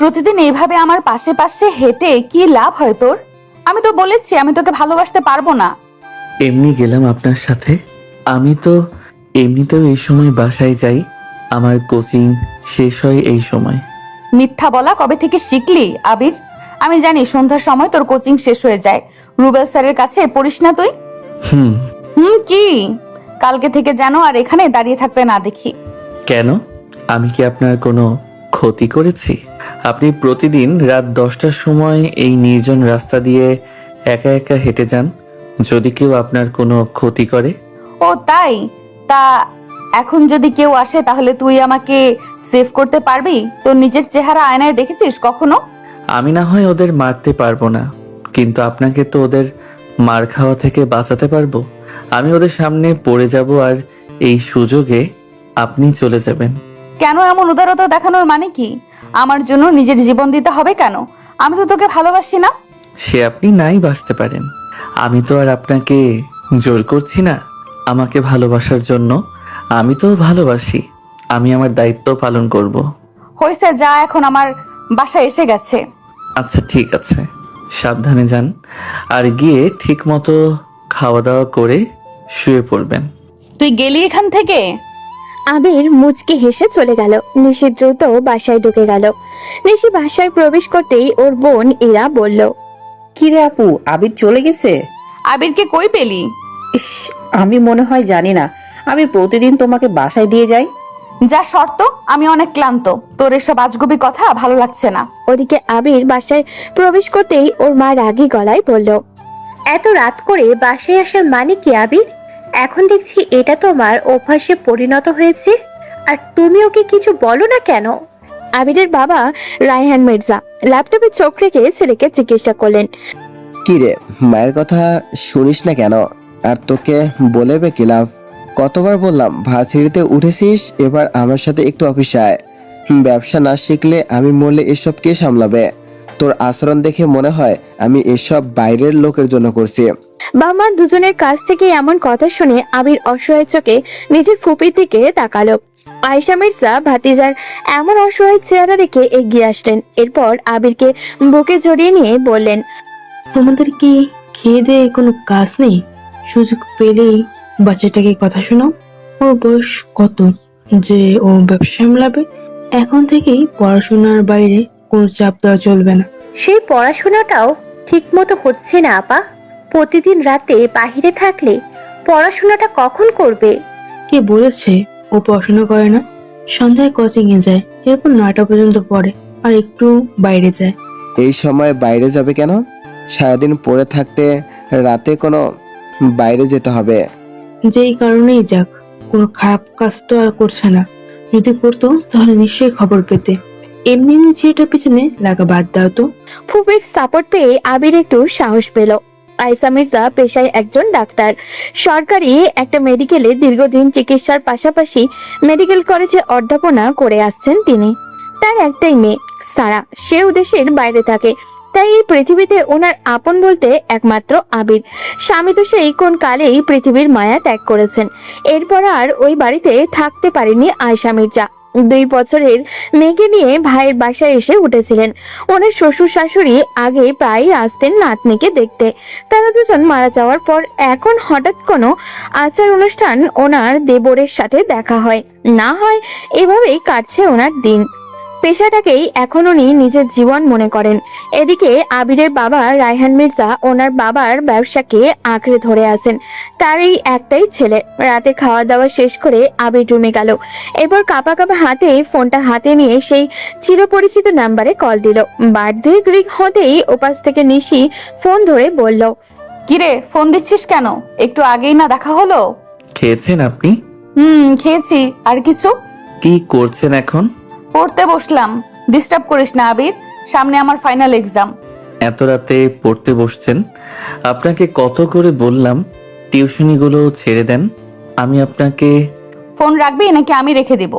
প্রতিদিন এইভাবে আমার পাশে পাশে হেঁটে কি লাভ হয় তোর? আমি তো বলেছি আমি তোকে ভালোবাসতে পারবো না। এমনি গেলাম আপনার সাথে। আমি তো এমনিতেও এই সময় বাসায় যাই, আমার কোচিং শেষ হয় এই সময়। মিথ্যা বলা কবে থেকে শিখলি আবির? আমি জানি সন্ধ্যার সময় তোর কোচিং শেষ হয়ে যায়। রুবেল স্যারের কাছে পড়িস না তুই? হুম। কি? কালকে থেকে যেন আর এখানে দাঁড়িয়ে থাকতে না দেখি। কেন? আমি কি আপনার কোনো ক্ষতি করেছি? আপনি প্রতিদিন রাত 10টার সময় এই নির্জন রাস্তা দিয়ে একা একা হেঁটে যান, যদি কেউ আপনার কোনো ক্ষতি করে। ও তাই? তা এখন যদি কেউ আসে তাহলে তুই আমাকে সেভ করতে পারবি? তোর নিজের চেহারা আয়নায় দেখেছিস কখনো? আমি না হয় ওদের মারতে পারবো না, কিন্তু আপনাকে তো ওদের মার খাওয়া থেকে বাঁচাতে পারবো। আমি ওদের সামনে পড়ে যাব, আর এই সুযোগে আপনি চলে যাবেন। কেন এমন উদারতা দেখানোর মানে কি? আমার জন্য নিজের জীবন দিতে হবে কেন? আমি তো তোকে ভালোবাসি না। সে আপনি নাই বাঁচতে পারেন, আমি তো আর আপনাকে জোর করছি না আমাকে ভালোবাসার জন্য। আমি তো ভালোবাসি, আমি আমার দায়িত্ব পালন করব। হয়েছে, যা, এখন আমার বাসায় এসে গেছে। আচ্ছা ঠিক আছে, সাবধানে যান, আর গিয়ে ঠিক মতো খাওয়া দাওয়া করে শুয়ে পড়বেন। তুই গেলি এখান থেকে? আবির মুচকি হেসে চলে গেল। নিশি দ্রুত বাসায় ঢুকে গেল। নিশি বাসায় প্রবেশ করতেই ওর বোন ইরা বলল, কি রে আপু, আবির চলে গেছে? আবিরকে কই পেলি? ইস, আমি মনে হয় জানি না। আমি প্রতিদিন তোমাকে বাসায় দিয়ে যাই। যা শর্ত, আমি অনেক ক্লান্ত। তোর এসব আজগুবি কথা ভালো লাগছে না। ওদিকে আবির বাসায় প্রবেশ করতেই ওর মা রাগী গলায় বলল, এত রাত করে বাসায় আসার মানে কি আবির? এখন দেখছি এটা তোমার অভ্যাসে পরিণত হয়েছে, আর তুমি ওকে কিছু বলো না কেন? আবিরের বাবা রায়হান মির্জা ল্যাপটপে চোখ রেখে ছেলেকে জিজ্ঞাসা করলেন, কি রে, মায়ের কথা শুনিস না কেন? আর তোকে বলে বে কি লাভ? কতবার বললাম ভার্সিটিতে উঠেছিস, এবার আমার সাথে একটু অফিসে আয়। ব্যবসা না শিখলে আমি মরলে এসব কে সামলাবে? তোর আচরণ দেখে মনে হয় আমি এসব বাইরের লোকের জন্য করছি। বাবা দুজনের কাছ থেকে এমন কথা শুনে আবির অসহায় চোখে নিজের ফুপির দিকে তাকালো। আয়েশা মির্জা ভাতিজার এমন অসহায় চেহারা দেখে এগিয়ে আসলেন। এরপর আবিরকে বুকে জড়িয়ে নিয়ে বললেন, তোমাদের কি খেয়ে দিয়ে কোনো কাজ নেই? সুযোগ পেলেই বাচ্চাটাকে কথা শোনাও। ওর বয়স কত যে ও ব্যবসা সামলাবে? এখন থেকেই পড়াশোনার বাইরে কোনো চাপ দেওয়া চলবে না। সেই পড়াশোনাটাও ঠিক মতো হচ্ছে না আপা। প্রতিদিন রাতে বাহিরে থাকলে পড়াশোনাটা কখন করবে? কে বলেছে ও পড়াশোনা করে না? সন্ধ্যায় কোচিং এ যায়, এরপর 9টা পর্যন্ত পড়ে, আর একটু বাইরে যায়। এই সময় বাইরে যাবে কেন? সারাদিন পড়ে থাকতে রাতে কোনো বাইরে যেতে হবে? যেই কারণেই যাক, কোনো খারাপ কাজ তো আর করছে না। যদি করতো তাহলে নিশ্চয়ই খবর পেতে। এমনি এমনি ছেলেটার পিছনে লাগা বাদ দাও তো। ফুপির সাপোর্ট পেয়ে আবির একটু সাহস পেল। আয়েশা মির্জা পেশায় একজন ডাক্তার। সরকারি একটা মেডিকেলে দীর্ঘদিন চিকিৎসার পাশাপাশি মেডিকেল কলেজে অধ্যাপনা করে আসছেন তিনি। তার একটাই মেয়ে সারা, সেও দেশের বাইরে থাকে। তাই এই পৃথিবীতে ওনার আপন বলতে একমাত্র আবির। স্বামী তো সেই কোন কালেই পৃথিবীর মায়া ত্যাগ করেছেন। এরপর আর ওই বাড়িতে থাকতে পারেনি আয়েশা মির্জা। 2 বছরের মেয়েকে নিয়ে ভাইয়ের বাসায় এসে উঠেছিলেন। ওনার শ্বশুর শাশুড়ি আগে প্রায় আসতেন নাতনিকে দেখতে। তারা দুজন মারা যাওয়ার পর এখন হঠাৎ কোনো আচার অনুষ্ঠান ওনার দেবরের সাথে দেখা হয়, না হয় এভাবেই কাটছে ওনার দিন। পেশাটাকেই এখন উনি নিজের জীবন মনে করেন। এদিকে আবিরের বাবা রায়হান মির্জা ওনার বাবার ব্যবসাকে আঁকড়ে ধরে আছেন। তার এই একটাই ছেলে। রাতে খাওয়া দাওয়া শেষ করে আবির রুমে গেল। এরপর কাঁপা কাঁপা হাতে ফোনটা হাতে নিয়ে সেই চিরপরিচিত নাম্বারে কল দিল। বার্থডে গ্রিক হতেই ওপাশ থেকে নিশি ফোন ধরে বলল, কিরে, ফোন দিচ্ছিস কেন? একটু আগেই না দেখা হলো? খেয়েছেন আপনি? খেয়েছি। আর কিছু? কি করছেন এখন? পড়তে বসলাম। ডিস্টার্ব করিস না আবির, সামনে আমার ফাইনাল এক্সাম। এত রাতে পড়তে বসছেন? আপনাকে কত করে বললাম টিউশনিগুলো ছেড়ে দেন। আমি আপনাকে... ফোন রাখবি নাকি আমি রেখে দিব?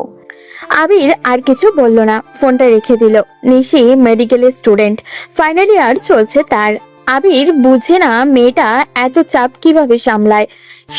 আবির আর কিছু বলল না, ফোনটা রেখে দিল। নিশি মেডিকেলের স্টুডেন্ট, ফাইনাল ইয়ার চলছে তার। আবির বুঝে না মেয়েটা এত চাপ কিভাবে সামলায়।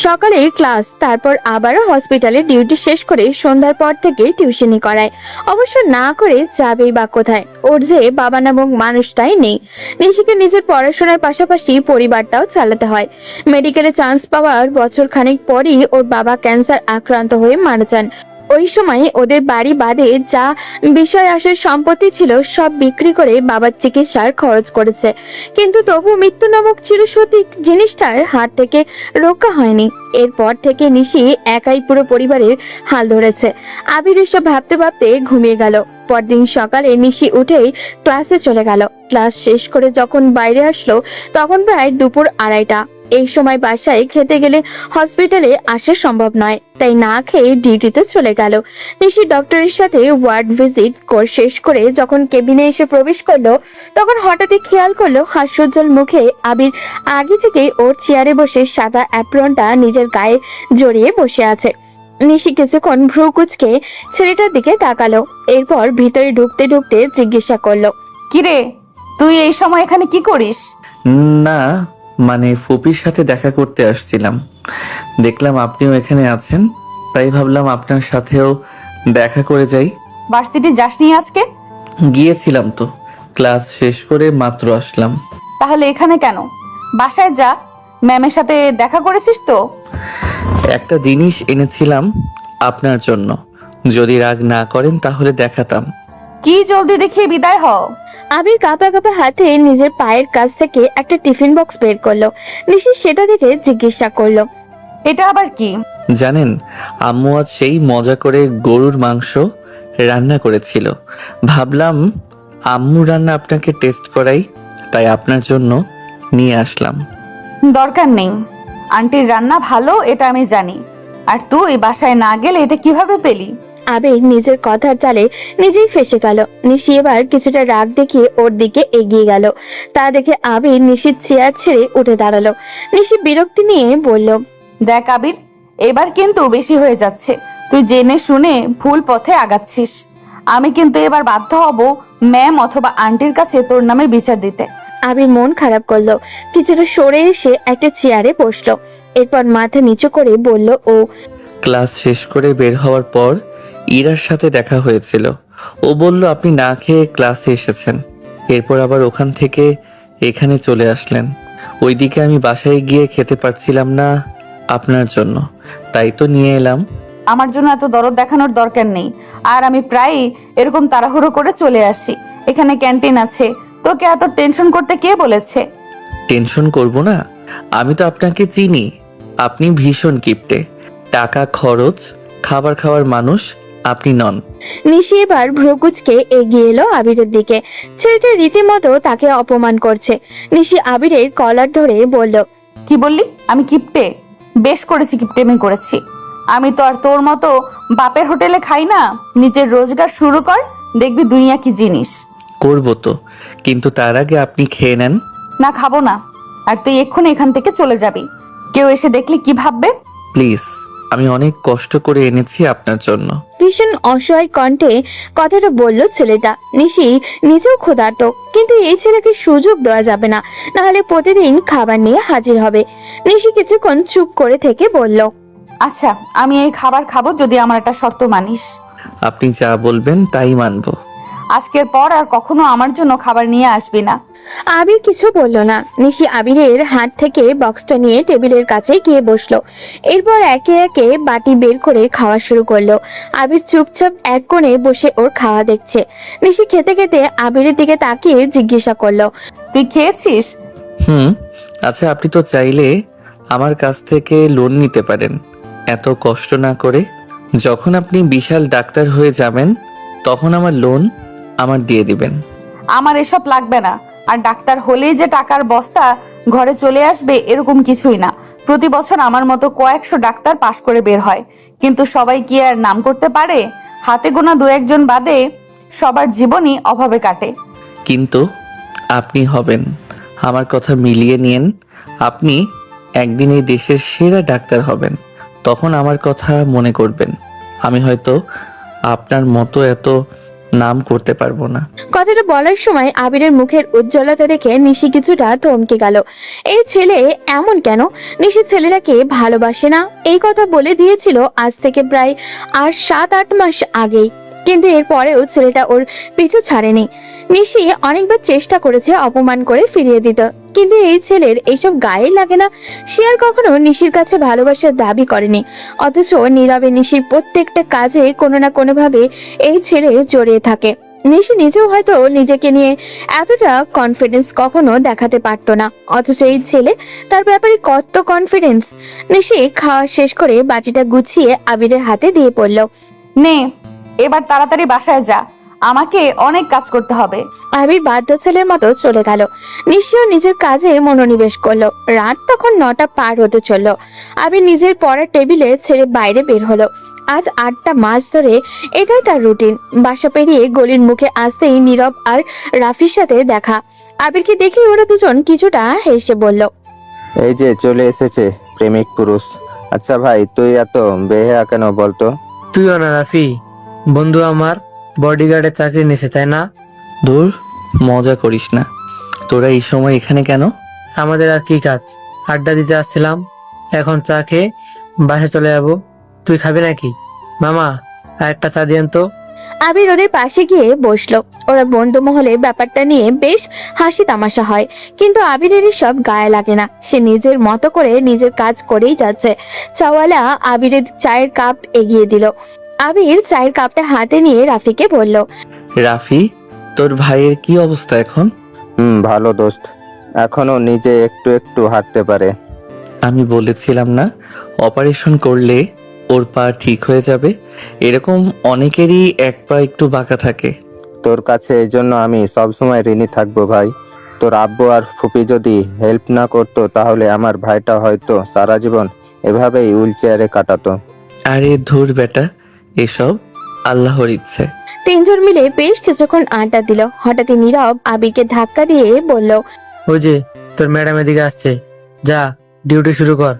সকালে ক্লাস, তারপর আবারও হসপিটালে ডিউটি শেষ করে সন্ধ্যার পর থেকে টিউশনি করায়। অবশ্য না করে যাবেই বা কোথায়, ওর যে বাবা নামক মানুষটাই নেই। নিশিকে নিজের পড়াশোনার পাশাপাশি পরিবারটাও চালাতে হয়। মেডিকেলে চান্স পাওয়ার বছর খানেক পরই ওর বাবা ক্যান্সার আক্রান্ত হয়ে মারা যান। ওই সময় ওদের বাড়ি বাদে যা বিষয় আসার সম্পত্তি ছিল সব বিক্রি করে বাবার চিকিৎসার খরচ করেছে, কিন্তু তবু মৃত্যু নামক চিরসত্যি জিনিসটার হাত থেকে রক্ষা হয়নি। এরপর থেকে নিশি একাই পুরো পরিবারের হাল ধরেছে। আবির এসব ভাবতে ভাবতে ঘুমিয়ে গেল। পরদিন সকালে নিশি উঠেই ক্লাসে চলে গেল। ক্লাস শেষ করে যখন বাইরে আসলো তখন প্রায় দুপুর 2:30। এই সময় বাসায় খেতে গেলে হসপিটালে আসা সম্ভব নয়, তাই না খেয়ে ডিউটিতে চলে গেল। নিশি ডক্টরের সাথে ওয়ার্ড ভিজিট শেষ করে যখন কেবিনে এসে প্রবেশ করলো তখন হঠাৎই খেয়াল করলো হাস্যোজ্জ্বল মুখে আবির আগে থেকেই ওর চেয়ারে বসে সাদা অ্যাপ্রনটা নিজের গায়ে জড়িয়ে বসে আছে। নিশি কিছুক্ষণ ভ্রু কুঁচকে ছেলেটার দিকে তাকালো, এরপর ভিতরে ঢুকতে ঢুকতে জিজ্ঞাসা করলো, কিরে, তুই এই সময় এখানে কি করিস? না, মানে ফুপির সাথে দেখা করতে আসছিলাম। দেখলাম আপনিও এখানে আছেন, তাই ভাবলাম আপনার সাথেও দেখা করে যাই। ভার্সিটি যাসনি আজকে? গিয়েছিলাম তো, ক্লাস শেষ করে মাত্র আসলাম। তাহলে এখানে কেন? বাসায় যা, ম্যামের সাথে দেখা করেছিস তো? একটা জিনিস এনেছিলাম আপনার জন্য, যদি রাগ না করেন তাহলে দেখাতাম। কি জলদি দেখিয়ে বিদায় হ। আবির কাঁপা কাঁপা হাতে নিজের পায়ের কাছ থেকে একটা টিফিন বক্স বের করলো। নিশি সেটা দেখে জিজ্ঞাসা করলো, এটা আবার কি? জানেন, আম্মু আজ সেই মজা করে গরুর মাংস রান্না করেছিল। ভাবলাম আম্মু রান্না আপনাকে টেস্ট করাই, তাই আপনার জন্য নিয়ে আসলাম। দরকার নেই, আন্টির রান্না ভালো এটা আমি জানি। আর তুই বাসায় না গেলে এটা কিভাবে পেলি? আবির নিজের কথার চালে নিজেই ফেসে গেল। নিশি এবার কিছুটা রাগ দেখিয়ে ওর দিকে এগিয়ে গেল। তা দেখে আবির নিশির চেয়ার ছেড়ে উঠে দাঁড়ালো। নিশি বিরক্তি নিয়ে বলল, দেখ আবির, এবার কিন্তু বেশি হয়ে যাচ্ছে। তুই জেনে শুনে ভুল পথে আগাচ্ছিস। আমি কিন্তু এবার বাধ্য হব ম্যাম অথবা আন্টির কাছে তোর নামে বিচার দিতে। আবির মন খারাপ করলো, কিছুটা সরে এসে একটা চেয়ারে বসলো। এরপর মাথা নিচু করে বলল, ও ক্লাস শেষ করে বের হওয়ার পর ইরার সাথে দেখা হয়েছিল। ও বলল আপনি না খেয়ে ক্লাসে এসেছেন, এরপর আবার ওখান থেকে এখানে চলে আসলেন। ওইদিকে আমি বাসায় গিয়ে খেতে পারছিলাম না আপনার জন্য, তাই তো নিয়ে এলাম। আমার জন্য এত দরদ দেখানোর দরকার নেই। আর আমি প্রায় এরকম তাড়াহুড়ো করে চলে আসি। এখানে ক্যান্টিন আছে, তোকে এত টেনশন করতে কে বলেছে? টেনশন করব না, আমি তো আপনাকে চিনি। আপনি ভীষণ কিপটে, টাকা খরচ খাবার খাওয়ার মানুষ আপনি নন। নিশি এবার ভ্রুকুচকে এগিয়ে এলো আবিরের দিকে। ছেলেটা রীতিমতো তাকে অপমান করছে। নিশি আবিরের কলার ধরে বলল, কি বললি? আমি কিপটে? বেশ করেছি, কিপটেমি করেছি। আমি তো আর তোর মতো বাপের হোটেলে খাই না। নিজের রোজগার শুরু কর, দেখবি দুনিয়া কি জিনিস। করব তো, কিন্তু তার আগে আপনি খেয়ে নেন। না, খাবো না। আর তুই এক্ষুনি এখান থেকে চলে যাবি। কেউ এসে দেখলে কি ভাববে? প্লিজ, আমি অনেক কষ্ট করে এনেছি আপনার জন্য। ভীষণ অসহায় কণ্ঠে কথাটা বলল ছেলেটা। নিশি নিজেও ক্ষুধার্ত, কিন্তু এই ছেলেকে সুযোগ দেওয়া যাবে না, নাহলে প্রতিদিন খাবার নিয়ে হাজির হবে। নিশি কিছুক্ষণ চুপ করে থেকে বলল, আচ্ছা, আমি এই খাবার খাবো যদি আমার একটা শর্ত মানিস। আপনি যা বলবেন তাই মানব। আজকের পর আর কখনো আমার জন্য খাবার নিয়ে আসবি না। আবির কিছু বলল না। নিশি আবিরের হাত থেকে বক্সটা নিয়ে টেবিলের কাছে গিয়ে বসলো। এরপর একে একে বাটি বের করে খাওয়া শুরু করলো। আবির চুপচাপ এক কোণে বসে ওর খাওয়া দেখছে। নিশি খেতে খেতে আবিরের দিকে তাকিয়ে জিজ্ঞাসা করলো, তুই খেয়েছিস? আচ্ছা, আপনি তো চাইলে আমার কাছ থেকে লোন নিতে পারেন, এত কষ্ট না করে। যখন আপনি বিশাল ডাক্তার হয়ে যাবেন তখন আমার লোন আমার দিয়ে দিবেন। আমার এসব লাগবে না। আর ডাক্তার হলেই যে টাকার বস্তা ঘরে চলে আসবে এরকম কিছুই না। প্রতি বছর আমার মতো কয়েকশো ডাক্তার পাশ করে বের হয়, কিন্তু সবাই কি আর নাম করতে পারে? হাতে গোনা 2-1 জন বাদে সবার জীবনই অভাবে কাটে। কিন্তু আপনি হবেন, আমার কথা মিলিয়ে নিন। আপনি একদিন এই দেশের সেরা ডাক্তার হবেন, তখন আমার কথা মনে করবেন। আমি হয়তো আপনার মতো এত নাম করতে পারবো না। কথাটা বলার সময় আবিরের মুখের উজ্জ্বলতা দেখে নিশি কিছুটা থমকে গেল। এই ছেলে এমন কেন? নিশি ছেলেটাকে ভালোবাসে না এই কথা বলে দিয়েছিল আজ থেকে প্রায় আর 7-8 মাস আগেই, কিন্তু এরপরেও ছেলেটা ওর পিছু ছাড়েনি। নিশি অনেকবার চেষ্টা করেছে অপমান করে ফিরিয়ে দিত, কিন্তু এই ছেলের এইসব গায়ে লাগে না। সে আর কখনো নিশির কাছে ভালোবাসার দাবি করেনি, অথচ নীরবে নিশির প্রত্যেকটা কাজে কোনো না কোনো ভাবে এই ছেলে জড়িয়ে থাকে। নিশি নিজেও হয়তো নিজেকে নিয়ে এতটা কনফিডেন্স কখনো দেখাতে পারতো না, অথচ এই ছেলে তার ব্যাপারে কত কনফিডেন্স। নিশি খাওয়া শেষ করে বাটিটা গুছিয়ে আবিরের হাতে দিয়ে পড়ল। নে এবার তাড়াতাড়ি বাসায় যা, আমাকে অনেক কাজ করতে হবে। আবির বাধ্য ছেলের মতো চলে গেল। নিশিও নিজের কাজে মনোনিবেশ করলো। রাত তখন 9টা পার হতে চলল। আবির নিজের পড়ার টেবিলে ছেড়ে বাইরে বের হলো। আজ 8টা মাস ধরে এটাই তার রুটিন। বাসা পেরিয়ে গলির মুখে আসতেই নীরব আর রাফির সাথে দেখা। আবিরকে দেখে ওরা দুজন কিছুটা হেসে বলল, এই যে চলে এসেছে প্রেমিক পুরুষ। আচ্ছা ভাই, তুই এত বেহায়া কেন বলতো? তুইও না রাফি, বন্ধু আমার বডিগার্ডের চাকরি নিছে তাই না? দূর, মজা করিস না। তোরা এই সময় এখানে কেন? আমাদের আর কি কাজ? আড্ডা দিতে আসছিলাম, এখন চা খেয়ে বাসে চলে যাবো। তুই খাবি নাকি? মামা, আর একটা চা দিয়েন তো। আবির ওদের পাশে গিয়ে বসলো। ওরা বন্ধু মহলে ব্যাপারটা নিয়ে বেশ হাসি তামাশা হয়, কিন্তু আবিরের সব গায়ে লাগে না। সে নিজের মতো করে নিজের কাজ করেই যাচ্ছে। চাওয়ালা আবিরের চায়ের কাপ এগিয়ে দিল। আবির চায়ের কাপটা হাতে নিয়ে রাফিকে বলল, রাফি, তোর ভাইয়ের কি অবস্থা এখন? ভালো দোস্ত, এখনো নিজে একটু একটু হাঁটতে পারে। আমি বলেছিলাম না অপারেশন করলে ওর পা ঠিক হয়ে যাবে? এরকম অনেকেরই এক পা একটু বাঁকা থাকে। তোর কাছে এই জন্য আমি সবসময় ঋণী থাকবো ভাই। তোর আব্বু আর ফুপি যদি হেল্প না করতো তাহলে আমার ভাইটা হয়তো সারা জীবন এভাবেই হুইল চেয়ারে কাটাতো। আরে ধুর বেটা, এসব আল্লাহর ইচ্ছে। তিনজন মিলে বেশ কিছুক্ষণ আড্ডা দিল। হঠাৎই নীরব আবিরকে ধাক্কা দিয়ে বলল, ওই যে তোর ম্যাডাম এদিকে আসছে, যা ডিউটি শুরু কর।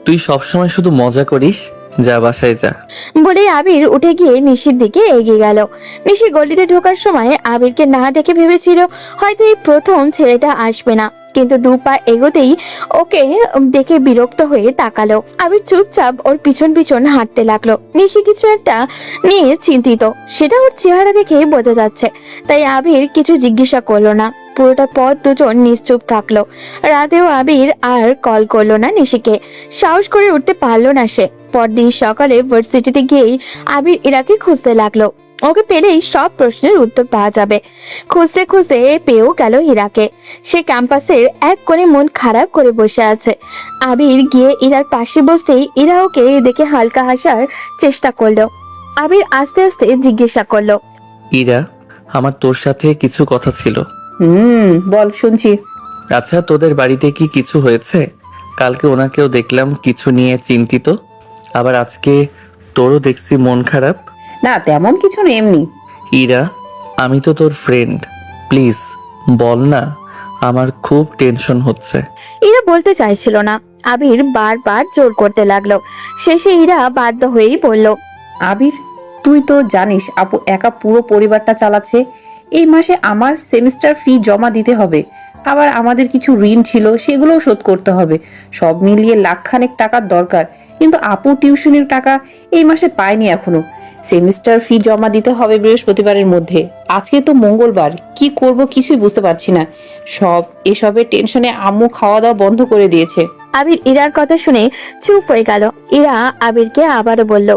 তুই সবসময় শুধু মজা করিস, যা বাসায় যা। বলে আবির উঠে গিয়ে নিশির দিকে এগিয়ে গেল। নিশি গলিতে ঢোকার সময় আবিরকে না দেখে ভেবেছিল হয়তো এই প্রথম ছেলেটা আসবে না, কিন্তু 2 পা এগোতেই ওকে দেখে বিরক্ত হয়ে তাকালো। আবির চুপচাপ ওর পিছন পিছন হাঁটতে লাগলো। নিশি কিছু একটা নিয়ে চিন্তিত, সেটা ওর চেহারা দেখে বোঝা যাচ্ছে। তাই আবির কিছু জিজ্ঞাসা করলো না। পুরোটা পথ দুজন নিশ্চুপ থাকলো। রাতেও আবির আর কল করলো না নিশিকে, সাহস করে উঠতে পারলো না সে। পরদিন সকালে ভার্সিটিতে গিয়েই আবির ইরাকে খুঁজতে লাগলো। ওকে পেলেই সব প্রশ্নের উত্তর পাওয়া যাবে। খুঁজতে খুঁজতে পেয়েও গেল ইরাকে। সে ক্যাম্পাসের এক কোণে মন খারাপ করে বসে আছে। আবির গিয়ে ইরার পাশে বসতেই ইরা ওকে দেখে হালকা হাসার চেষ্টা করলো। আবির আস্তে আস্তে জিজ্ঞাসা করলো, ইরা, আমার তোর সাথে কিছু কথা ছিল। বল, শুনছি। আচ্ছা, তোদের বাড়িতে কি কিছু হয়েছে? কালকে ওনাকেও দেখলাম কিছু নিয়ে চিন্তিত, আবার আজকে তোরও দেখছি মন খারাপ। না, তেমন কিছু নেই, এমনি। ইরা, আমি তো তোর ফ্রেন্ড, প্লিজ বল না, আমার খুব টেনশন হচ্ছে। ইরা বলতে চাইছিল না। আবির বারবার জোর করতে লাগলো। শেষে ইরা বাধ্য হয়েই বলল, আবির, তুই তো জানিস আপু একা পুরো পরিবারটা চালাচ্ছে। এই মাসে আমার সেমিস্টার ফি জমা দিতে হবে, আবার আমাদের কিছু ঋণ ছিল সেগুলোও শোধ করতে হবে। সব মিলিয়ে লাখখানেক টাকার দরকার, কিন্তু আপু টিউশনের টাকা এই মাসে পায়নি এখনো। সেমিস্টার ফি জমা দিতে হবে বৃহস্পতিবারের মধ্যে। আজকে তো মঙ্গলবার, কি করব কিছুই বুঝতে পারছি না। এসবের টেনশনে আম্মু খাওয়া দাওয়া বন্ধ করে দিয়েছে। আবির ইরার কথা শুনে চুপ হয়ে গেল। ইরা আবিরকে আবারও বলল,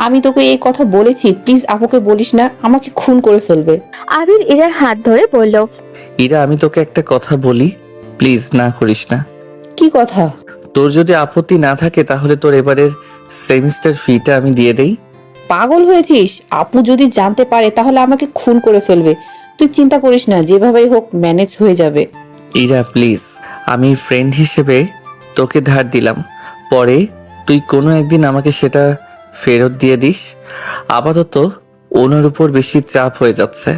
আমি তোকে এই কথা বলেছি, প্লিজ আপুকে বলিস না, আমাকে খুন করে ফেলবে। আবির ইরার হাত ধরে বলল, ইরা, আমি তোকে একটা কথা বলি, প্লিজ না করিস না। কি কথা? তোর যদি আপত্তি না থাকে তাহলে তোর এবারের সেমিস্টার ফিটা আমি দিয়ে দেই। পাগল হয়েছিস? আপু যদি জানতে পারে তাহলে আমাকে খুন করে ফেলবে। তুই চিন্তা করিস না, যেভাবেই হোক ম্যানেজ হয়ে যাবে। ইরা প্লিজ, আমি ফ্রেন্ড হিসেবে তোকে ধার দিলাম, পরে তুই কোনো একদিন আমাকে সেটা ফেরত দিয়ে দিস। আপাতত ওনার উপর বেশি চাপ হয়ে যাচ্ছে।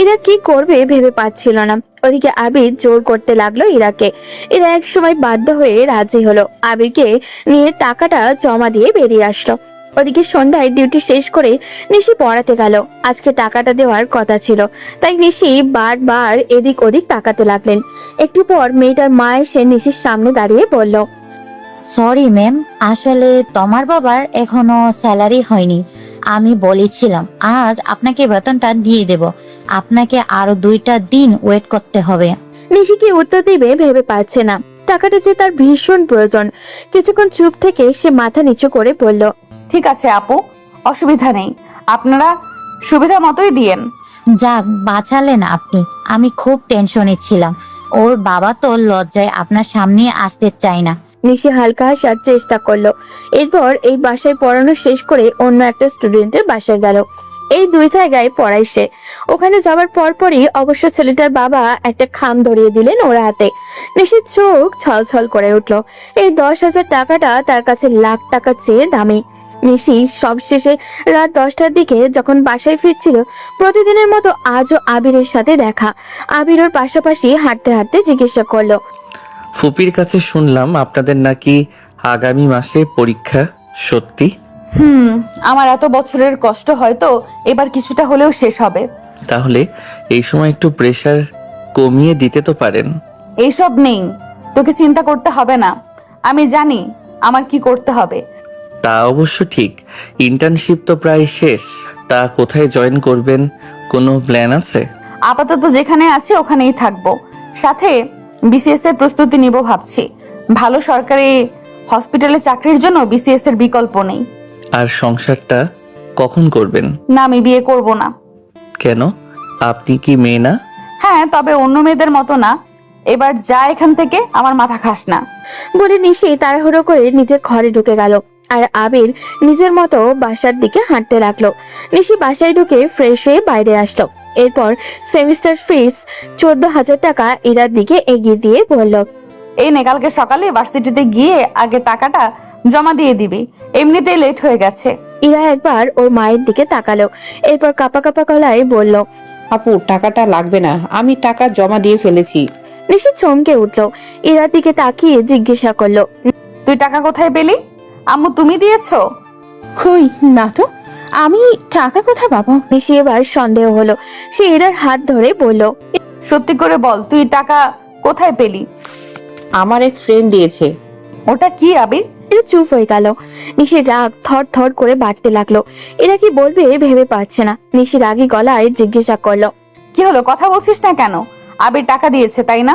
ইরা কি করবে ভেবে পাচ্ছিল না। ওদিকে আবির জোর করতে লাগলো ইরাকে। ইরা এক সময় বাধ্য হয়ে রাজি হলো। আবিরকে নিয়ে টাকাটা জমা দিয়ে বেরিয়ে আসলো। ওদিকে সন্ধ্যায় ডিউটি শেষ করে নিশি পড়াতে গেল। আজকে টাকাটা দেওয়ার কথা ছিল, তাই নিশি বারবার এদিক ওদিক তাকাতে লাগলেন। একটু পর মেয়েটার মা এসে নিশির সামনে দাঁড়িয়ে বলল, সরি ম্যাম, আসলে তোমার বাবার এখনো স্যালারি হয়নি। আমি বলেছিলাম আজ আপনাকে বেতনটা দিয়ে দেব, আপনাকে আরো 2টা দিন ওয়েট করতে হবে। নিশি কি উত্তর দিবে ভেবে পাচ্ছে না। টাকাটা যে তার ভীষণ প্রয়োজন। কিছুক্ষণ চুপ থেকে সে মাথা নিচু করে বলল, ঠিক আছে আপু, অসুবিধা নেই, আপনারা সুবিধা মতোই দিয়েন। যাক বাঁচালেন আপনি, আমি খুব টেনশনে ছিলাম। ওর বাবা তো লজ্জায় আপনার সামনে আসতে চায় না। নিশি হালকা হাসার চেষ্টা করলো। এরপর এই বাসায় পড়ানো শেষ করে অন্য একটা স্টুডেন্টের বাসায় গেল। এই 2 জায়গায় পড়াই সে। ওখানে যাবার পরপরই অবশ্য ছেলেটার বাবা একটা খাম ধরিয়ে দিলেন ওর হাতে। নিশির চোখ ছলছল করে উঠলো। এই 10,000 টাকাটা তার কাছে লাখ টাকা চেয়ে দামি। নিশি সবশেষে রাত 10টার দিকে যখন বাসায় ফিরছিল, প্রতিদিনের মতো আজও আবিরের সাথে দেখা। আবির ওর পাশাপাশি হাঁটতে হাঁটতে জিজ্ঞাসা করলো, ফুপির কাছে শুনলাম আপনাদের নাকি আগামী মাসে পরীক্ষা, সত্যি? আমার এত বছরের কষ্ট হয়তো এবার কিছুটা হলেও শেষ হবে। তাহলে এই সময় একটু প্রেসার কমিয়ে দিতে তো পারেন। এইসব নেই, তোকে চিন্তা করতে হবে না, আমি জানি আমার কি করতে হবে। তা অবশ্য ঠিক। ইন্টার্নশিপ তো প্রায় শেষ, তা কোথায় জয়েন করবেন, কোনো প্ল্যান আছে? আপাতত যেখানে আছি ওখানেই থাকবো, সাথে বিসিএস এর প্রস্তুতি নিব ভাবছি। ভালো সরকারি হসপিটালে চাকরির জন্য বিসিএস এর বিকল্প নেই। আর সংসারটা কখন করবেন? না, আমি বিয়ে করব না। কেন, আপনি কি মেয়ে না? হ্যাঁ, তবে অন্য মেয়েদের মতো না। এবার যা এখান থেকে, আমার মাথা খাস না। বলে নিশি তাড়াহুড়ো করে নিজের ঘরে ঢুকে গেল। আর আবির নিজের মতো বাসার দিকে হাঁটতে লাগলো। নিশি বাসায় ঢুকে ফ্রেশ হয়ে বাইরে আসলো। এরপর সেমিস্টার ফিস 14,000 টাকা ইরার দিকে এগিয়ে দিয়ে বলল, এই নে, কালকে সকালে ভার্সিটিতে গিয়ে আগে টাকাটা জমা দিয়ে দিবি, এমনিতেই লেট হয়ে গেছে। ইরা একবার ওর মায়ের দিকে তাকালো। এরপর কাপা কাপা গলায় বলল, আপু টাকাটা লাগবে না, আমি টাকা জমা দিয়ে ফেলেছি। নিশি চমকে উঠলো। ইরার দিকে তাকিয়ে জিজ্ঞাসা করলো, তুই টাকা কোথায় পেলি? আম্মু তুমি দিয়েছো? কই না তো, আমি টাকা কোথায় পাবো? নিশি এবার সন্দেহ হলো। সে ইরার হাত ধরে বলল, সত্যি করে বল, তুই টাকা কোথায় পেলি? আমার এক ফ্রেন্ড দিয়েছে। ওটা কি আবির? এরা চুপ হয়ে গেল। নিশির রাগ থর থর করে বাড়তে লাগলো। এরা কি বলবে ভেবে পাচ্ছে না। নিশি রাগী গলায় জিজ্ঞাসা করলো, কি হলো, কথা বলছিস না কেন? আবির টাকা দিয়েছে তাই না?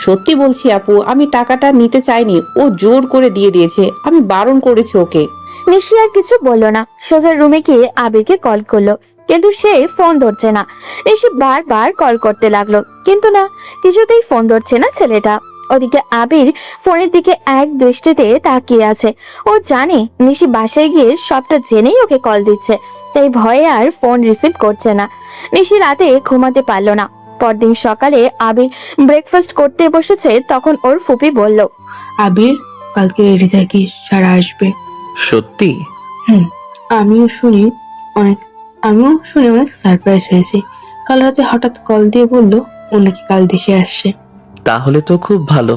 সত্যি বলছি আপু, আমি টাকাটা নিতে চাইনি, ও জোর করে দিয়ে দিয়েছে, আমি বারণ করেছি ওকে। নিশি আর কিছু বলল না। সোজা রুমে গিয়ে আবিরকে কল করলো, কিন্তু সে ফোন ধরছে না। নিশি বারবার কল করতে লাগলো, কিন্তু না, কিছুতেই ফোন ধরছে না ছেলেটা। ওদিকে আবির ফোনের দিকে এক দৃষ্টিতে তাকিয়ে আছে। ও জানে নিশি বাসায় গিয়ে সবটা জেনেই ওকে কল দিচ্ছে, তাই ভয়ে আর ফোন রিসিভ করছে না। নিশি রাতে ঘুমাতে পারলো না। পরদিন সকালে আবির ব্রেকফাস্ট করতে বসেছে, তখন ওর ফুপি বলল, আবির, কালকে রেডি থাকিস, সারা আসবে। সত্যি? আমিও শুনে অনেক সারপ্রাইজ হয়েছি। কাল রাতে হঠাৎ কল দিয়ে বলল ও নাকি কাল দেশে আসছে। তাহলে তো খুব ভালো।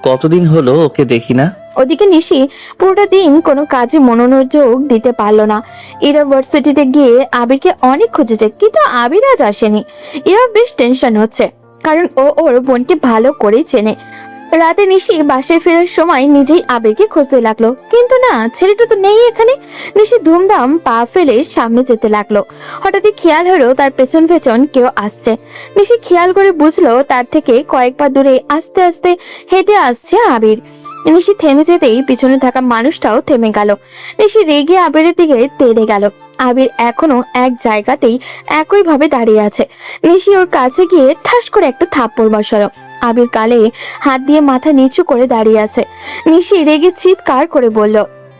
কতদিন হলো ওকে দেখি না। ওদিকে নিশি পুরোটা দিন কোনো কাজে মনোযোগ দিতে পারলো না। ইউনিভার্সিটিতে গিয়ে আবিরকে অনেক খুঁজেছে, কিন্তু আবির আজ আসেনি। ইরা বেশ টেনশন হচ্ছে, কারণ ও ওর বোনকে ভালো করেই চেনে। রাতে নিশি বাসায় ফেরার সময় নিজেই আবিরকে খুঁজতে লাগলো, কিন্তু না, ছেলেটা তো নেই এখানে। নিশি ধুমধাম পা ফেলে সামনে যেতে লাগলো। হঠাৎই খেয়াল হলো তার পেছন পেছন কেউ আসছে। নিশি খেয়াল করে বুঝলো তার থেকে কয়েক পা দূরে আস্তে আস্তে হেঁটে আসছে আবির। নিশি থেমে যেতেই পিছনে থাকা মানুষটাও থেমে গেল। নিশি রেগে আবিরের দিকে তেড়ে গেল। আবির এখনো এক জায়গাতেই একই ভাবে দাঁড়িয়ে আছে। নিশি ওর কাছে গিয়ে ঠাস করে একটা থাপ্পড় বসালো। আবির গালে হাত দিয়ে মাথা নিচু করে দাঁড়িয়ে আছে। নিশি রেগে চিৎকার করে বলল,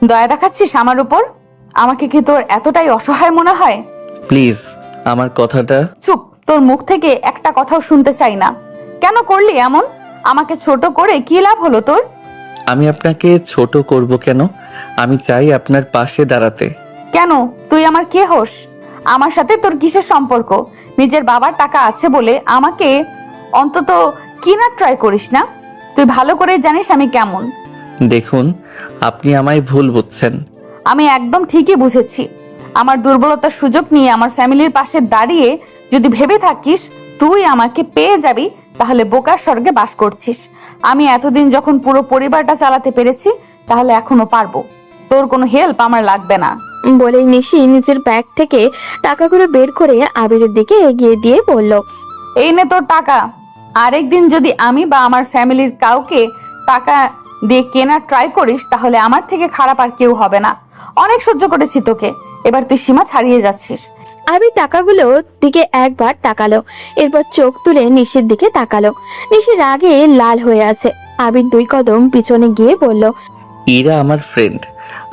দয়া দেখাচ্ছিস আমার উপর? আমাকে কি তোর এতটাই অসহায় মনে হয়? প্লিজ আমার কথাটা। চুপ, তোর মুখ থেকে একটা কথাও শুনতে চাই না। কেন করলি এমন? আমাকে ছোট করে কি লাভ হলো তোর? আমি আপনাকে ছোট করব কেন? আমি চাই আপনার পাশে দাঁড়াতে। কেন, তুই আমার কে হোস? আমার সাথে তোর কিসের সম্পর্ক? নিজের বাবার টাকা আছে বলে আমাকে অন্তত কিনা ট্রাই করিস না? তুই ভালো করে জানিস আমি কেমন। দেখুন, আপনি আমায় ভুল বুঝছেন। আমি একদম ঠিকই বুঝেছি। আমার দুর্বলতার সুযোগ নিয়ে আমার ফ্যামিলির পাশে দাঁড়িয়ে যদি ভেবে থাকিস তুই আমাকে পেয়ে যাবি, তাহলে বোকার স্বর্গে বাস করছিস। আমি এতদিন যখন পুরো পরিবারটা চালাতে পেরেছি, তাহলে এখনো পারবো। তোর কোনো হেল্প আমার লাগবে না। বলেই নিশি নিজের ব্যাগ থেকে টাকাগুলো বের করে আবিরের দিকে এগিয়ে দিয়ে বলল, এই নে তোর টাকা। আরেকদিন যদি আমি বা আমার ফ্যামিলির কাউকে টাকা দিয়ে কেনার ট্রাই করিস, তাহলে আমার থেকে খারাপ আর কেউ হবে না। অনেক সহ্য করেছি তোকে, এবার তুই সীমা ছাড়িয়ে যাচ্ছিস। আবির টাকাগুলো দিকে একবার তাকালো, এরপর চোখ তুলে নিশির দিকে তাকালো। নিশি রাগে লাল হয়ে আছে। আবির 2 কদম পিছনে গিয়ে বলল, ইরা আমার ফ্রেন্ড।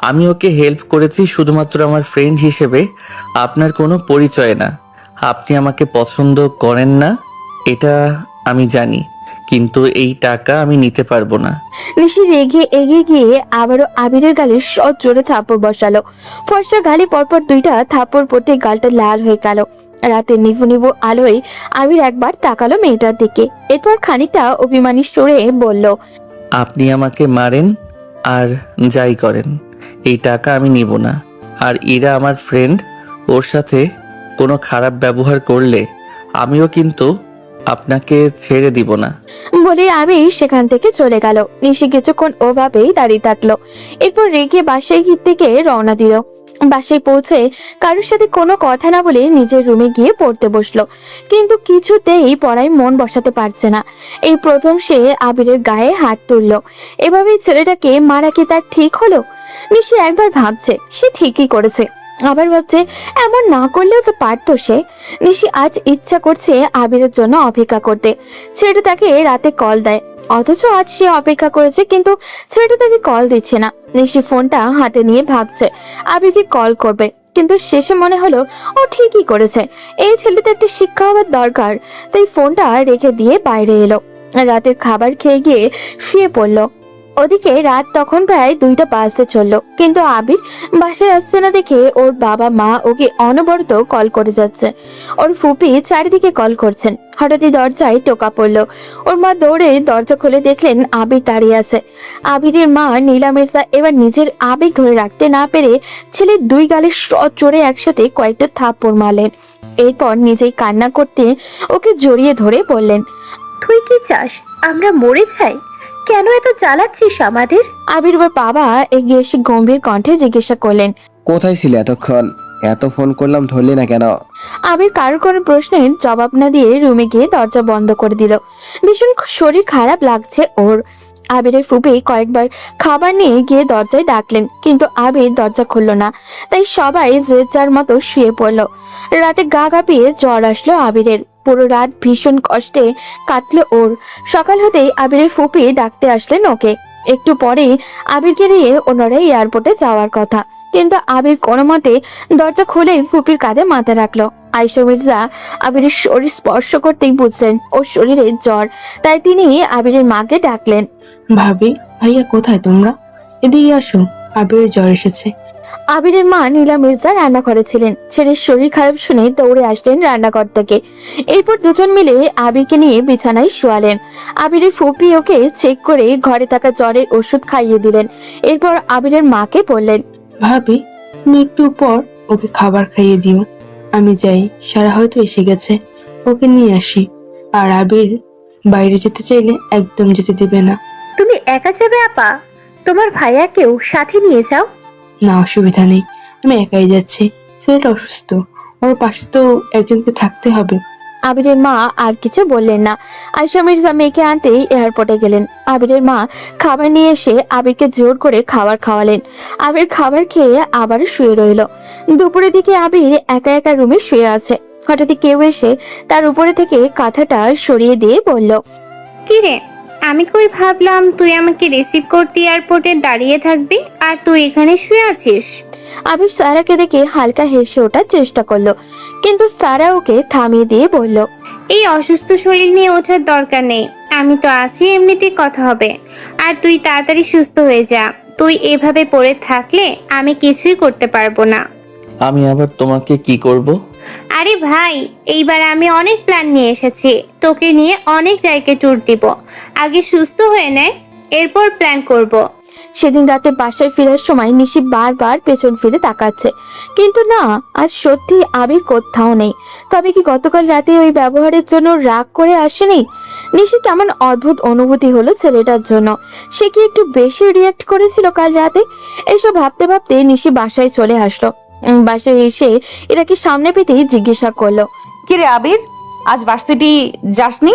আমি ওকে হেল্প করেছি শুধুমাত্র আমার ফ্রেন্ড হিসেবে, আপনার কোনো পরিচয় না। আপনি আমাকে পছন্দ করেন না এটা আমি জানি, কিন্তু এই টাকা আমি নিতে পারবো না। নিশি রেগে এগিয়ে গিয়ে আবারও আবিরের গালে জোরে থাপ্পড় বসালো। ফর্সা গালে পরপর 2টা থাপ্পড় পড়তে গালটা লাল হয়ে গেল। রাতের নিভু নিভু আলোয় আবির একবার তাকালো মেয়েটার দিকে, এরপর খানিকটা অভিমানী সুরে বলল, আপনি আমাকে মারেন আর যাই করেন, এই টাকা আমি নিব না। আর ইরা আমার ফ্রেন্ড, ওর সাথে কোনো খারাপ ব্যবহার করলে আমিও কিন্তু আপনাকে ছেড়ে দিব না। বলে আবির সেখান থেকে চলে গেল। নিশি কিছুক্ষণ ওভাবেই দাঁড়িয়ে থাকলো, এরপর রেগে বাসায় থেকে রওনা দিল। বাসায় পৌঁছে কারোর সাথে কোনো কথা না বলে নিজের রুমে গিয়ে পড়তে বসলো, কিন্তু কিছুতেই পড়ায় মন বসাতে পারছে না। এই প্রথম সে আবিরের গায়ে হাত তুললো। এভাবেই ছেলেটাকে মারা কি তার ঠিক হলো? নিশি একবার ভাবছে সে ঠিকই করেছে, আবার ভাবছে এমন না করলেও তো পারতো সে। নিশি আজ ইচ্ছা করছে আবিরের জন্য অপেক্ষা করতে। ছেলেটা তাকে রাতে কল দেয়, অথচ আজ সে অপেক্ষা করেছে কিন্তু ছেলেটা তাকে কল দিচ্ছে না। নিশি ফোনটা হাতে নিয়ে ভাবছে আবিরকে কল করবে, কিন্তু শেষে মনে হলো ও ঠিকই করেছে, এই ছেলেটা একটা শিক্ষা হওয়ার দরকার। তাই ফোনটা রেখে দিয়ে বাইরে এলো। রাতের খাবার খেয়ে গিয়ে শুয়ে পড়লো। ওদিকে রাত তখন প্রায় 2টা বাজতে চললো, কিন্তু আবির বাসায় আসছে না দেখে ওর বাবা মা ওকে অনবরত কল করে যাচ্ছে। ওর ফুপি চারিদিকে কল করছেন। হঠাৎই দরজায় টোকা পড়লো। ওর মা দৌড়ে দরজা খুলে দেখলেন আবির দাঁড়িয়ে আছে। আবিরের মা নীলা মির্জা এবার নিজের আবেগ ধরে রাখতে না পেরে ছেলের 2 গালে চড়ে একসাথে কয়েকটা থাপ্পড় মারলেন। এরপর নিজেই কান্না করতে ওকে জড়িয়ে ধরে বললেন, তুই কি চাস আমরা মরে যাই? কেন এত জ্বালাচ্ছিস আমাদের? আবির ওর বাবা এগিয়ে এসে গম্ভীর কণ্ঠে জিজ্ঞাসা করলেন, কোথায় ছিলে এতক্ষণ? এত ফোন করলাম, ধরলি না কেন? আবির কারোর কোনো প্রশ্নের জবাব না দিয়ে রুমে গিয়ে দরজা বন্ধ করে দিল। ভীষণ শরীর খারাপ লাগছে ওর। আবিরের ফুপি কয়েকবার খাবার নিয়ে গিয়ে দরজায় ডাকলেন, কিন্তু আবির দরজা খুললো না। তাই সবাই যে যার মতো শুয়ে পড়লো। রাতে গা কাঁপিয়ে জ্বর আসলো আবিরের। পুরো রাত ভীষণ কষ্টে কাটলো ওর। সকাল হতেই আবিরের ফুপি ডাকতে আসলেন ওকে। একটু পরেই আবিরকে নিয়ে ওনারা এয়ারপোর্টে যাওয়ার কথা, কিন্তু আবির কোনো মতে দরজা খুলেই ফুপির কাঁধে মাথা রাখলো। আয়েশা মির্জা আবিরের শরীর স্পর্শ করতেই বুঝলেন ওর শরীরে জ্বর, তাই তিনি আবিরের মাকে ডাকলেন। ভাবি, ভাইয়া কোথায় তোমরা? এদিকে আসো, আবিরের জ্বর এসেছে। আবিরের মা নীলা মির্জা রান্নাঘরে ছিলেন। ছেলের শরীর খারাপ শুনে দৌড়ে আসলেন রান্নাঘর থেকে। এরপর দুজন মিলে আবিরকে নিয়ে বিছানায় শোয়ালেন। আবিরের ফুপি ওকে চেক করে ঘরে থাকা জ্বরের ওষুধ খাইয়ে দিলেন। এরপর আবিরের মাকে বললেন, ভাবি, তুমি একটু পর ওকে খাবার খাইয়ে দিও। আমি যাই, সারা হয়তো এসে গেছে, ওকে নিয়ে আসি। আর আবির বাইরে যেতে চাইলে একদম যেতে দিবে না। তুমি একা যাবে আপা? তোমার ভাইয়াকেও সাথে নিয়ে যাও। না, অসুবিধা নেই, আমি একাই যাচ্ছি। ছেলেটা অসুস্থ, ওর পাশে তো একজনকে থাকতে হবে। আবিরের মা আর কিছু বললেন না। আয়েশা মির্জা মেয়েকে আনতেই এয়ারপোর্টে গেলেন। আবিরের মা খাবার নিয়ে এসে আবিরকে জোর করে খাবার খাওয়ালেন। আবির খাবার খেয়ে আবার শুয়ে রইল। দুপুরের দিকে আবির একা একা রুমে শুয়ে আছে। হঠাৎই কেউ এসে তার উপরে থেকে কাঁথাটা সরিয়ে দিয়ে বলল, কি রে, আমি কই ভাবলাম তুই আমাকে রিসিভ করতে এয়ারপোর্টে দাঁড়িয়ে থাকবি, আর তুই এখানে শুয়ে আছিস। আবির সারাকে দেখে হালকা হেসে ওঠার চেষ্টা করলো, কিন্তু সারা ওকে থামিয়ে দিয়ে বলল, এই অসুস্থ শরীর নিয়ে ওঠার দরকার নেই, আমি তো আছি, এমনিতেই কথা হবে। আর তুই তাড়াতাড়ি সুস্থ হয়ে যা, তুই এভাবে পড়ে থাকলে আমি কিছুই করতে পারবো না। আমি আবার তোমাকে কি করব? আরে ভাই, এইবার আমি অনেক প্ল্যান নিয়ে এসেছি, তোকে নিয়ে অনেক জায়গায় ট্যুর দিব। আগে সুস্থ হয়ে নে, এরপর প্ল্যান করব। সেদিন রাতে বাসায় ফেরার সময় নিশি বারবার পেছন ফিরে তাকাচ্ছে, কিন্তু না, আজ সত্যি আবির কোথাও নেই। তবে কি গতকাল রাতে ওই ব্যবহারের জন্য রাগ করে আসেনি? নিশি কেমন অদ্ভুত অনুভূতি হলো ছেলেটার জন্য। সে কি একটু বেশি রিয়াক্ট করেছিল কাল রাতে? এসব ভাবতে ভাবতে নিশি বাসায় চলে আসলো। বাসায় এসে এটাকে সামনে পেতেই জিজ্ঞাসা করলো, কিরে আবির, আজ ভার্সিটি যাসনি?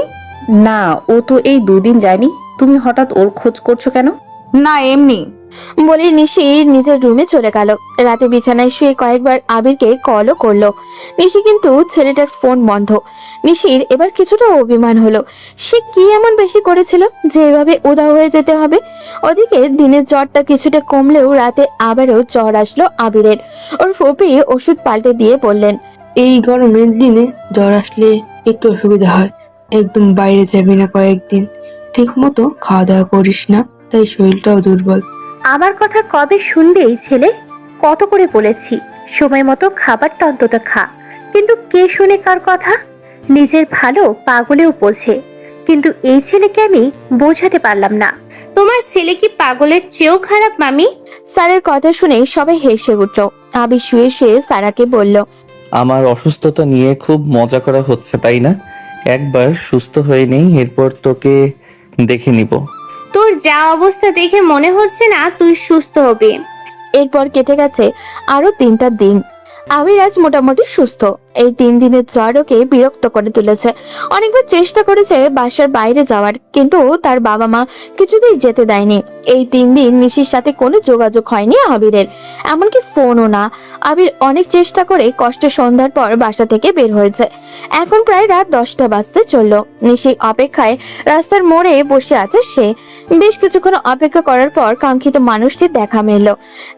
না, ও তো এই 2 দিন যায়নি। তুমি হঠাৎ ওর খোঁজ করছো কেন? না, এমনি। বলে নিশি নিজের রুমে চলে গেল। রাতে বিছানায় শুয়ে কয়েকবার আবিরকে কলও করলো নিশি, কিন্তু ছেলেটার ফোন বন্ধ। নিশির এবার কিছুটা অভিমান হলো। সে কি এমন বেশি করেছিল যে এভাবে উধাও হয়ে যেতে হবে? ওদিকে দিনের জ্বরটা কিছুটা কমলেও রাতে আবারও জ্বর আসলো আবিরের। ওর ফুপি ওষুধ পাল্টে দিয়ে বললেন, এই গরমের দিনে জ্বর আসলে একটু অসুবিধা হয়। একদম বাইরে যাবি না কয়েকদিন, ঠিক মতো খাওয়া দাওয়া করিস না, তাই শরীরটাও দুর্বল। আমার কথা কবে শুনবে এই ছেলে? কত করে বলেছি সময় মতো খাবারটা অন্তত খা, কিন্তু কে শুনে কার কথা? নিজের ভালো পাগলেও বোঝে, কিন্তু এই ছেলেকে আমি বোঝাতে পারলাম না। তোমার ছেলে কি পাগলের চেয়েও খারাপ মামি? স্যারের কথা শুনে সবাই হেসে উঠল। আবির শুয়ে শুয়ে সারাকে বলল, আমার অসুস্থতা নিয়ে খুব মজা করা হচ্ছে তাই না? একবার সুস্থ হয়ে নেই, এরপর তোকে দেখে নিব। তোর যা অবস্থা দেখে মনে হচ্ছে না তুই সুস্থ হবি। এরপর কেটে গেছে আরো 3টা দিন। আবির আজ মোটামুটি সুস্থ। এই 3 দিনের জ্বর ওকে বিরক্ত করে তুলেছে। অনেকবার চেষ্টা করেছে বাসার বাইরে যাওয়ার, কিন্তু তার বাবা মা কিছুতেই যেতে দেয়নি। এই 3 দিন নিশির সাথে কোনো যোগাযোগ হয়নি আবিরের, এমনকি ফোনও না। আবির অনেক চেষ্টা করে কষ্টে সন্ধ্যার পর বাসা থেকে বের হয়েছে। এখন প্রায় রাত 10টা বাজতে চললো। নিশির অপেক্ষায় রাস্তার মোড়ে বসে আছে সে। বেশ কিছুক্ষণ অপেক্ষা করার পর কাঙ্ক্ষিত মানুষটির দেখা মিলল।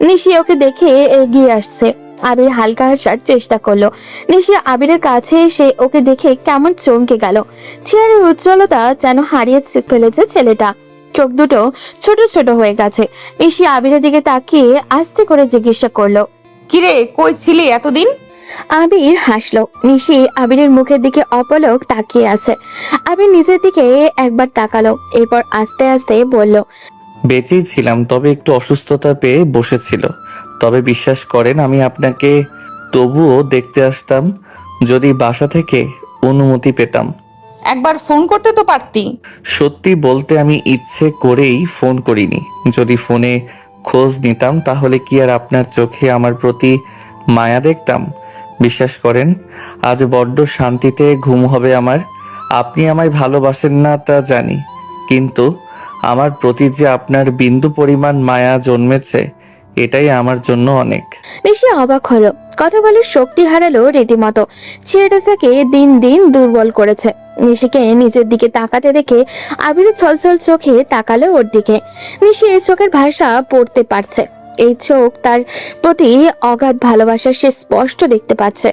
নিশি ওকে দেখে এগিয়ে আসছে। আবির হালকা হাসার চেষ্টা করলো। নিশি আবিরের কাছে এসে ওকে দেখে কেমন চমকে গেল। চেহারার উজ্জ্বলতা যেন হারিয়ে ফেলেছে ছেলেটা। চোখ দুটো ছোট ছোট হয়ে গেছে। নিশি আবিরের দিকে তাকিয়ে আস্তে করে জিজ্ঞাসা করলো, কিরে, কই ছিলি এতদিন? আবির হাসলো। নিশি আবিরের মুখের দিকে অপলক তাকিয়ে আছে। আবির নিজের দিকে একবার তাকালো, এরপর আস্তে আস্তে বলল, বেঁচেই ছিলাম, তবে একটু অসুস্থতা পেয়ে বসেছিল। তবে বিশ্বাস করেন, আমি আপনাকে তবুও দেখতে আসতাম যদি বাসা থেকে অনুমতি পেতাম। একবার ফোন করতে তো পারতি। সত্যি বলতে আমি ইচ্ছে করেই ফোন করিনি। যদি ফোনে খোঁজ নিতাম তাহলে কি আর আপনার চোখে আমার প্রতি মায়া দেখতাম? বিশ্বাস করেন, আজ বড্ড শান্তিতে ঘুম হবে আমার। আপনি আমায় ভালোবাসেন না তা জানি, কিন্তু আমার প্রতি যে আপনার বিন্দু পরিমাণ মায়া জন্মেছে, এটাই আমার জন্য অনেক। নিশি অবাক হলো। কথা বলার শক্তি হারালো রীতিমতো। ছেলেটা তাকে দিন দিন দুর্বল করেছে। নিশিকে নিজের দিকে তাকাতে দেখে আবির ছলছল চোখে তাকালো ওর দিকে। নিশি এই চোখের ভাষা পড়তে পারছে। এই চোখ তার প্রতি অগাধ ভালোবাসা সে স্পষ্ট দেখতে পাচ্ছে।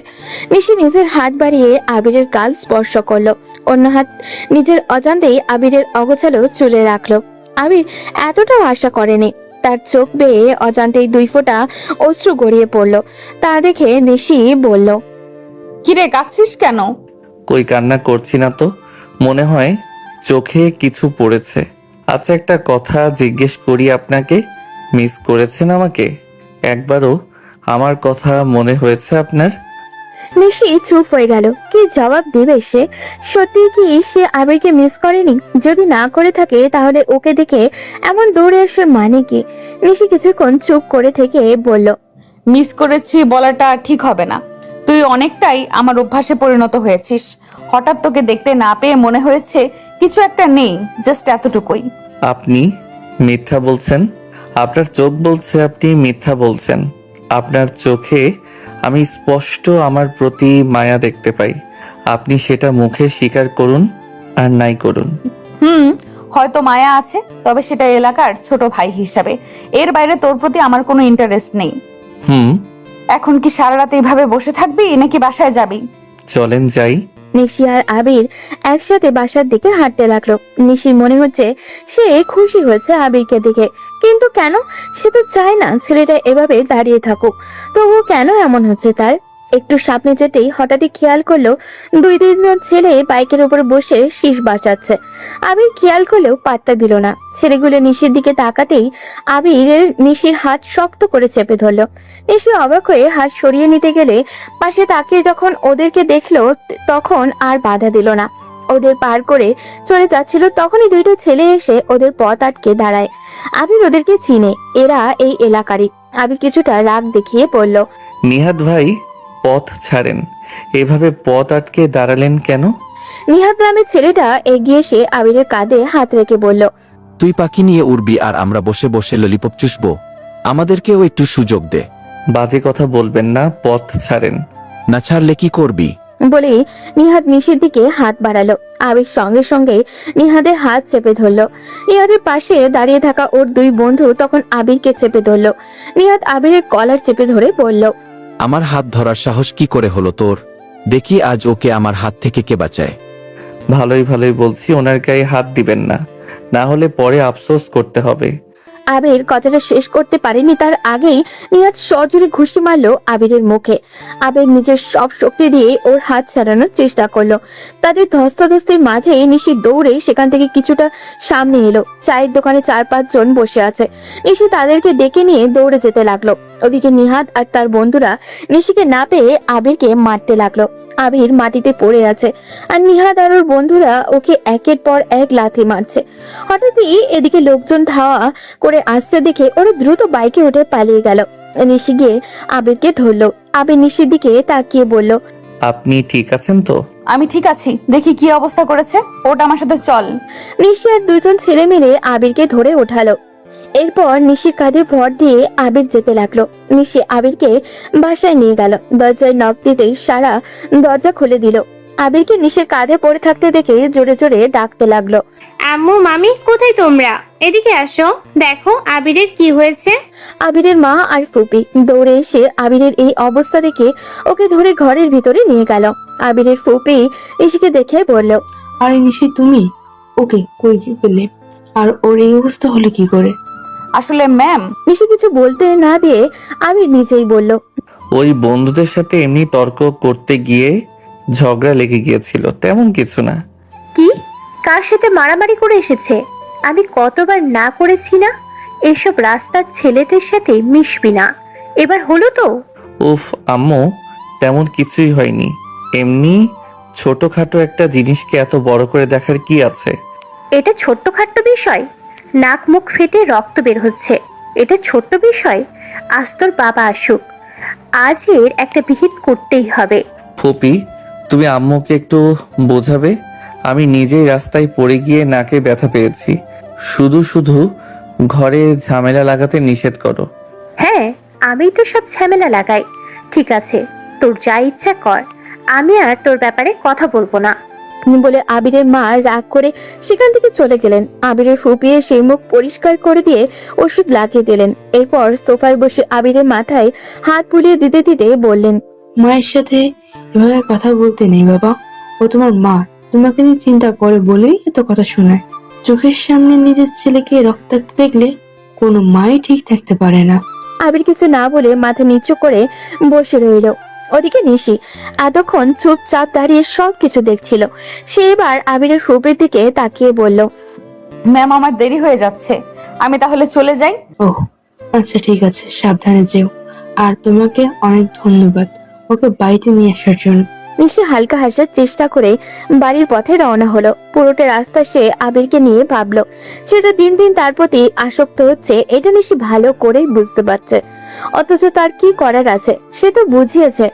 নিশি নিজের হাত বাড়িয়ে আবিরের গাল স্পর্শ করলো। অন্য হাত নিজের অজান্তেই আবিরের অগোছালো চুলে রাখলো। আবির এতটাও আশা করেনি। তার চোখ বেয়ে অজান্তেই 2 ফোঁটা অশ্রু গড়িয়ে পড়লো। তা দেখে নিশি বলল, কিরে, কাঁদছিস কেন? কই, কান্না করছি না তো। মনে হয় চোখে কিছু পড়েছে। আচ্ছা, একটা কথা জিজ্ঞেস করি আপনাকে, মিস করেছেন আমাকে? একবারও আমার কথা মনে হয়েছে আপনার? নিশি চুপ হয়ে গেল। কি জবাব দিবে সে? সত্যি কি সে আবিরকে মিস করেনি? যদি না করে থাকে তাহলে ওকে দেখে এমন দৌড়ে আসে মানে কি? নিশি কিছুক্ষণ চুপ করে থেকে বলল, মিস করেছি বলাটা ঠিক হবে না। তুই অনেকটাই আমার অভ্যাসে পরিণত হয়েছিস। হঠাৎ তোকে দেখতে না পেয়ে মনে হয়েছে কিছু একটা নেই, জাস্ট এতটুকুই। আপনি মিথ্যা বলছেন। আপনার চোখ বলছে আপনি মিথ্যা বলছেন। আপনার চোখে আমি স্পষ্ট আমার প্রতি মায়া দেখতে পাই। আপনি সেটা মুখে স্বীকার করুন আর নাই করুন। হয়তো মায়া আছে, তবে সেটা এলাকার ছোট ভাই হিসাবে। এর বাইরে তোর প্রতি আমার কোনো ইন্টারেস্ট নেই। এখন কি সারা রাত এইভাবে বসে থাকবি নাকি বাসায় যাবি? চলেন যাই। নিশি আর আবির একসাথে বাসার দিকে হাঁটতে লাগলো। নিশির মনে হচ্ছে সে খুশি হয়েছে আবিরকে দেখে, কিন্তু কেন? সে তো চায় না ছেলেটা এভাবে দাঁড়িয়ে থাকুক। তবুও কেন এমন হচ্ছে তার? একটু সামনে যেতেই হঠাৎই খেয়াল করলো 2-3 জন ছেলে বাইকের উপর বসে শীষ বাঁচাচ্ছে। আবির খেয়াল করলেও পাত্তা দিল না। ছেলেগুলো নিশির দিকে তাকাতেই আবিরের নিশির হাত শক্ত করে চেপে ধরলো। নিশি অবাক হয়ে হাত সরিয়ে নিতে গেলে পাশে তাকিয়ে যখন ওদেরকে দেখলো তখন আর বাধা দিল না। ওদের পার করে চলে যাচ্ছিল তখনই 2টা ছেলে এসে ওদের পথ আটকে দাঁড়ায়। আবির ওদেরকে চিনে, এরা এই এলাকারই। আবির কিছুটা রাগ দেখিয়ে বলল, নিহাদ ভাই, পথ ছাড়েন। এভাবে পথ আটকে দাঁড়ালেন কেন? নিহাদ নামের ছেলেটা এগিয়ে এসে আবিরের কাঁধে হাত রেখে বলল, তুই পাখি নিয়ে উড়বি আর আমরা বসে বসে ললিপপ চুষবো? আমাদেরকেও একটু সুযোগ দে। বাজে কথা বলবেন না, পথ ছাড়েন। না ছাড়লে কি করবি? বলে নিহাদ নিশির দিকে হাত বাড়ালো। আবির সঙ্গে সঙ্গে নিহাদের হাত চেপে ধরলো। নিহাদের পাশে দাঁড়িয়ে থাকা ওর 2 বন্ধু তখন আবিরকে চেপে ধরলো। নিহাদ আবিরের কলার চেপে ধরে বলল, আমার হাত ধরার সাহস কি করে হলো তোর? দেখি আজ ওকে আমার হাত থেকে কে বাঁচায়। ভালোই ভালোই বলছি, ওনার গায়ে হাত দিবেন না, না হলে পরে আফসোস করতে হবে। আবির কথাটা শেষ করতে পারেনি তার আগেই নিহাদ সজোরে ঘুষি মারলো আবিরের মুখে। আবির নিজের সব শক্তি দিয়ে ওর হাত ছাড়ানোর চেষ্টা করলো। তাদের ধস্তাধস্তির মাঝে নিশি দৌড়ে সেখান থেকে কিছুটা সামনে এলো। চায়ের দোকানে 4-5 জন বসে আছে। নিশি তাদেরকে ডেকে নিয়ে দৌড়ে যেতে লাগলো। ওদিকে নিহাদ আর তার বন্ধুরা নিশিকে না পেয়ে আবিরকে মারতে লাগলো। আবির মাটিতে পড়ে আছে আর নিহাদ আর ওর বন্ধুরা ওকে একের পর এক লাথি মারছে। হঠাৎই এদিকে লোকজন ধাওয়া করে আসছে দেখে ওরা দ্রুত বাইকে উঠে পালিয়ে গেল। নিশি গিয়ে আবিরকে ধরলো। আবির নিশির দিকে তাকিয়ে বলল, আপনি ঠিক আছেন তো? আমি ঠিক আছি, দেখি কি অবস্থা করেছে। ওটা আমার সাথে চল। নিশি আর 2 জন ছেলে মিলে আবিরকে ধরে ওঠালো। এরপর নিশির কাঁধে ভর দিয়ে আবির যেতে লাগলো। নিশি আবিরকে বাসায় নিয়ে গেল। দরজায় নক দিতেই সারা দরজা খুলে দিল। আবিরকে নিশির কাঁধে পড়ে থাকতে দেখে জোরে জোরে ডাকতে লাগলো, আম্মু মামি কোথায় তোমরা? এদিকে আসো, দেখো আবিরের কি হয়েছে। আবিরের মা আর ফুপি দৌড়ে এসে আবিরের এই অবস্থা দেখে ওকে ধরে ঘরের ভিতরে নিয়ে গেল। আবিরের ফুপি নিশিকে দেখে বলল, আরে নিশি, তুমি ওকে কই পেলে? আর ওর এই অবস্থা হলে কি করে? আসলে ম্যাম, নিশি কিছু বলতে না দিয়ে আবির নিজেই বলল, ওই বন্ধুদের সাথে এমনি তর্ক করতে গিয়ে ঝগড়া লেগে গিয়েছিল, তেমন কিছু না। কি? কার সাথে মারামারি করে এসেছে? আমি কতবার না করেছি না এসব রাস্তার ছেলেদের সাথে মিশবি না, এবার হলো তো। উফ আম্মু, তেমন কিছুই হয়নি। এমনি ছোটখাটো একটা জিনিসকে এত বড় করে দেখার কি আছে? এটা ছোট্টখাট্ট বিষয়? নাক মুখ ফেটে রক্ত বের হচ্ছে, এটা ছোট্ট বিষয়? আজ তোর বাবা আসুক, আজ এর একটা বিহিত করতেই হবে। ফুপি, তুমি আম্মুকে একটু বোঝাবে? আমি নিজেই রাস্তায় পড়ে গিয়ে নাকে ব্যথা পেয়েছি। শুধু শুধু ঘরে ঝামেলা লাগাতে নিষেধ করো। হ্যাঁ, আমি তো সব ঝামেলা লাগাই। ঠিক আছে, তোর যা ইচ্ছা কর, আমি আর তোর ব্যাপারে কথা বলবো না। বলে আবিরের মা রাগ করে সেখান থেকে চলে গেলেন। আবিরের ফুপি এসে মুখ পরিষ্কার করে দিয়ে ওষুধ লাগিয়ে দিলেন। এরপর সোফায় বসে আবিরের মাথায় হাত বুলিয়ে দিতে দিতে বললেন, মায়ের সাথে এভাবে কথা বলতে নেই বাবা। ও তোমার মা, তোমাকে নিয়ে চিন্তা করে বলেই এত কথা শোনায়। চোখের সামনে নিজের ছেলেকে রক্তাক্ত দেখলে কোনো মাই ঠিক থাকতে পারে না। আবির কিছু না বলে মাথা নিচু করে বসে রইল। ওদিকে নিশি এতক্ষণ চুপচাপ দাঁড়িয়ে সবকিছু দেখছিল। সে এবার আবিরের ফুপির দিকে তাকিয়ে বলল, ম্যাম আমার দেরি হয়ে যাচ্ছে, আমি তাহলে চলে যাই। ও আচ্ছা, ঠিক আছে, সাবধানে যেও। আর তোমাকে অনেক ধন্যবাদ ওকে বাড়িতে নিয়ে আসার জন্য। নিশি হালকা হাসার চেষ্টা করে বাড়ির পথে রওনা হলো। পুরোটা রাস্তা সে আবিরকে নিয়ে ভাবলো। সেটা দিন দিন তার প্রতি আসক্ত হচ্ছে, এটা নিশি ভালো করেই বুঝতে পারছে। অথচ তার কি করার আছে? সে তো বুঝিয়েছে,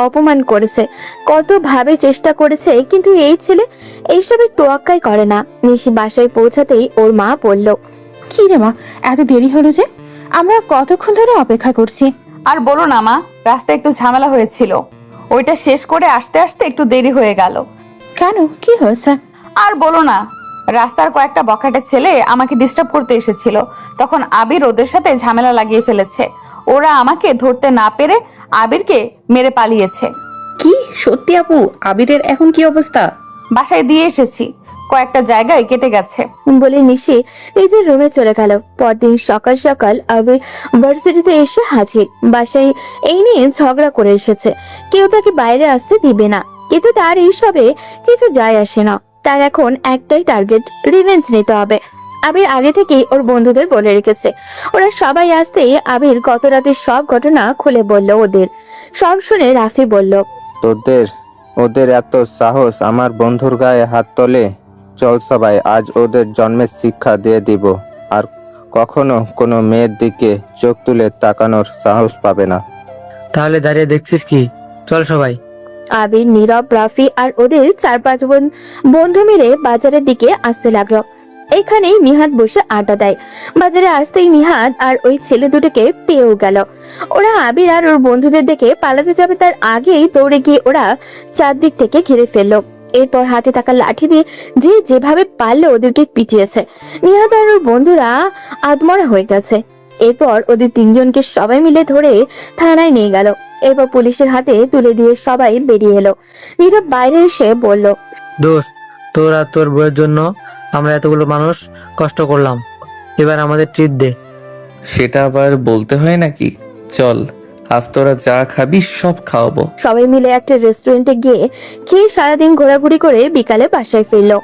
অপমান করেছে, কত ভাবে চেষ্টা করেছে, কিন্তু এই ছেলে এইসবের তোয়াক্কাই করে না। নিশি বাসায় পৌঁছাতেই ওর মা বলল, কি রে মা, এত দেরি হলো যে? আমরা কতক্ষণ ধরে অপেক্ষা করছি। আর বলো না মা, রাস্তায় একটু ঝামেলা হয়েছিল, ওইটা শেষ করে আসতে আসতে একটু দেরি হয়ে গেল। কেন, কি হয়েছে? আর বলো না, রাস্তার কয়েকটা বখাটে ছেলে আমাকে ডিস্টার্ব করতে এসেছিল, তখন আবির ওদের সাথে ঝামেলা লাগিয়ে ফেলেছে। ওরা আমাকে ধরতে না পেরে আবিরকে মেরে পালিয়েছে। কি সত্যি আপু? আবিরের এখন কি অবস্থা? বাসায় দিয়ে এসেছি, কয়েকটা জায়গায় কেটে গেছে। বলে নিশি নিজের রুমে চলে গেল। পরদিন সকাল সকাল আবির ভার্সিটিতে এসে হাজির। বাসায় এই নিয়ে ঝগড়া করে এসেছে, কেউ তাকে বাইরে আসতে দিবে না, কিন্তু তার এইসবে কিছু যায় আসে না। তার এখন একটাই টার্গেট, রিভেঞ্জ নিতে হবে। আবির আগে থেকেই ওর বন্ধুদের বলে রেখেছে। ওরা সবাই আসতেই আবির গত রাতের সব ঘটনা খুলে বলল ওদের। সব শুনে রাফি বলল, ওদের এত সাহস আমার বন্ধুর গায়ে হাত তোলে। চল সবাই আজ ওদের জন্মের শিক্ষা দিয়ে দিব, আর কখনো কোনো মেয়ের দিকে চোখ তুলে তাকানোর সাহস পাবে না। তাহলে দাঁড়িয়ে দেখছিস কি, চল সবাই। আবির, নীরব, রাফি আর ওদের 4-5 বন্ধু মিলে বাজারের দিকে আসতে লাগলো। এখানেই নিহাত বসে আড্ডা দেয়। বাজারে আসতেই নিহাত আর ওই ছেলে দুটোকে পেয়েও গেল। ওরা আবির আর ওর বন্ধুদের দেখে পালাতে যাবে তার আগেই দৌড়ে গিয়ে ওরা চারদিক থেকে ঘিরে ফেললো। এরপর হাতে থাকা লাঠি দিয়ে যে যেভাবে পারলো ওদেরকে পিটিয়েছে। নিহাত আর ওর বন্ধুরা আদমরা হয়ে গেছে। এরপর ওদের 3 জনকে সবাই মিলে ধরে থানায় নিয়ে গেল। এরপর পুলিশের হাতে তুলে দিয়ে সবাই বেরিয়ে এলো। নীরব বাইরে এসে বলল, দোস্ত, তোর আর তোর বউয়ের জন্য আমরা এতগুলো মানুষ কষ্ট করলাম, এবার আমাদের ট্রিট দে। সেটা আবার বলতে হয় নাকি? চল, আজ তোরা যা খাবি সব খাওয়াবো। সবাই মিলে একটা রেস্টুরেন্টে গিয়ে খেয়ে সারাদিন ঘোরাঘুরি করে বিকালে বাসায় ফিরলো।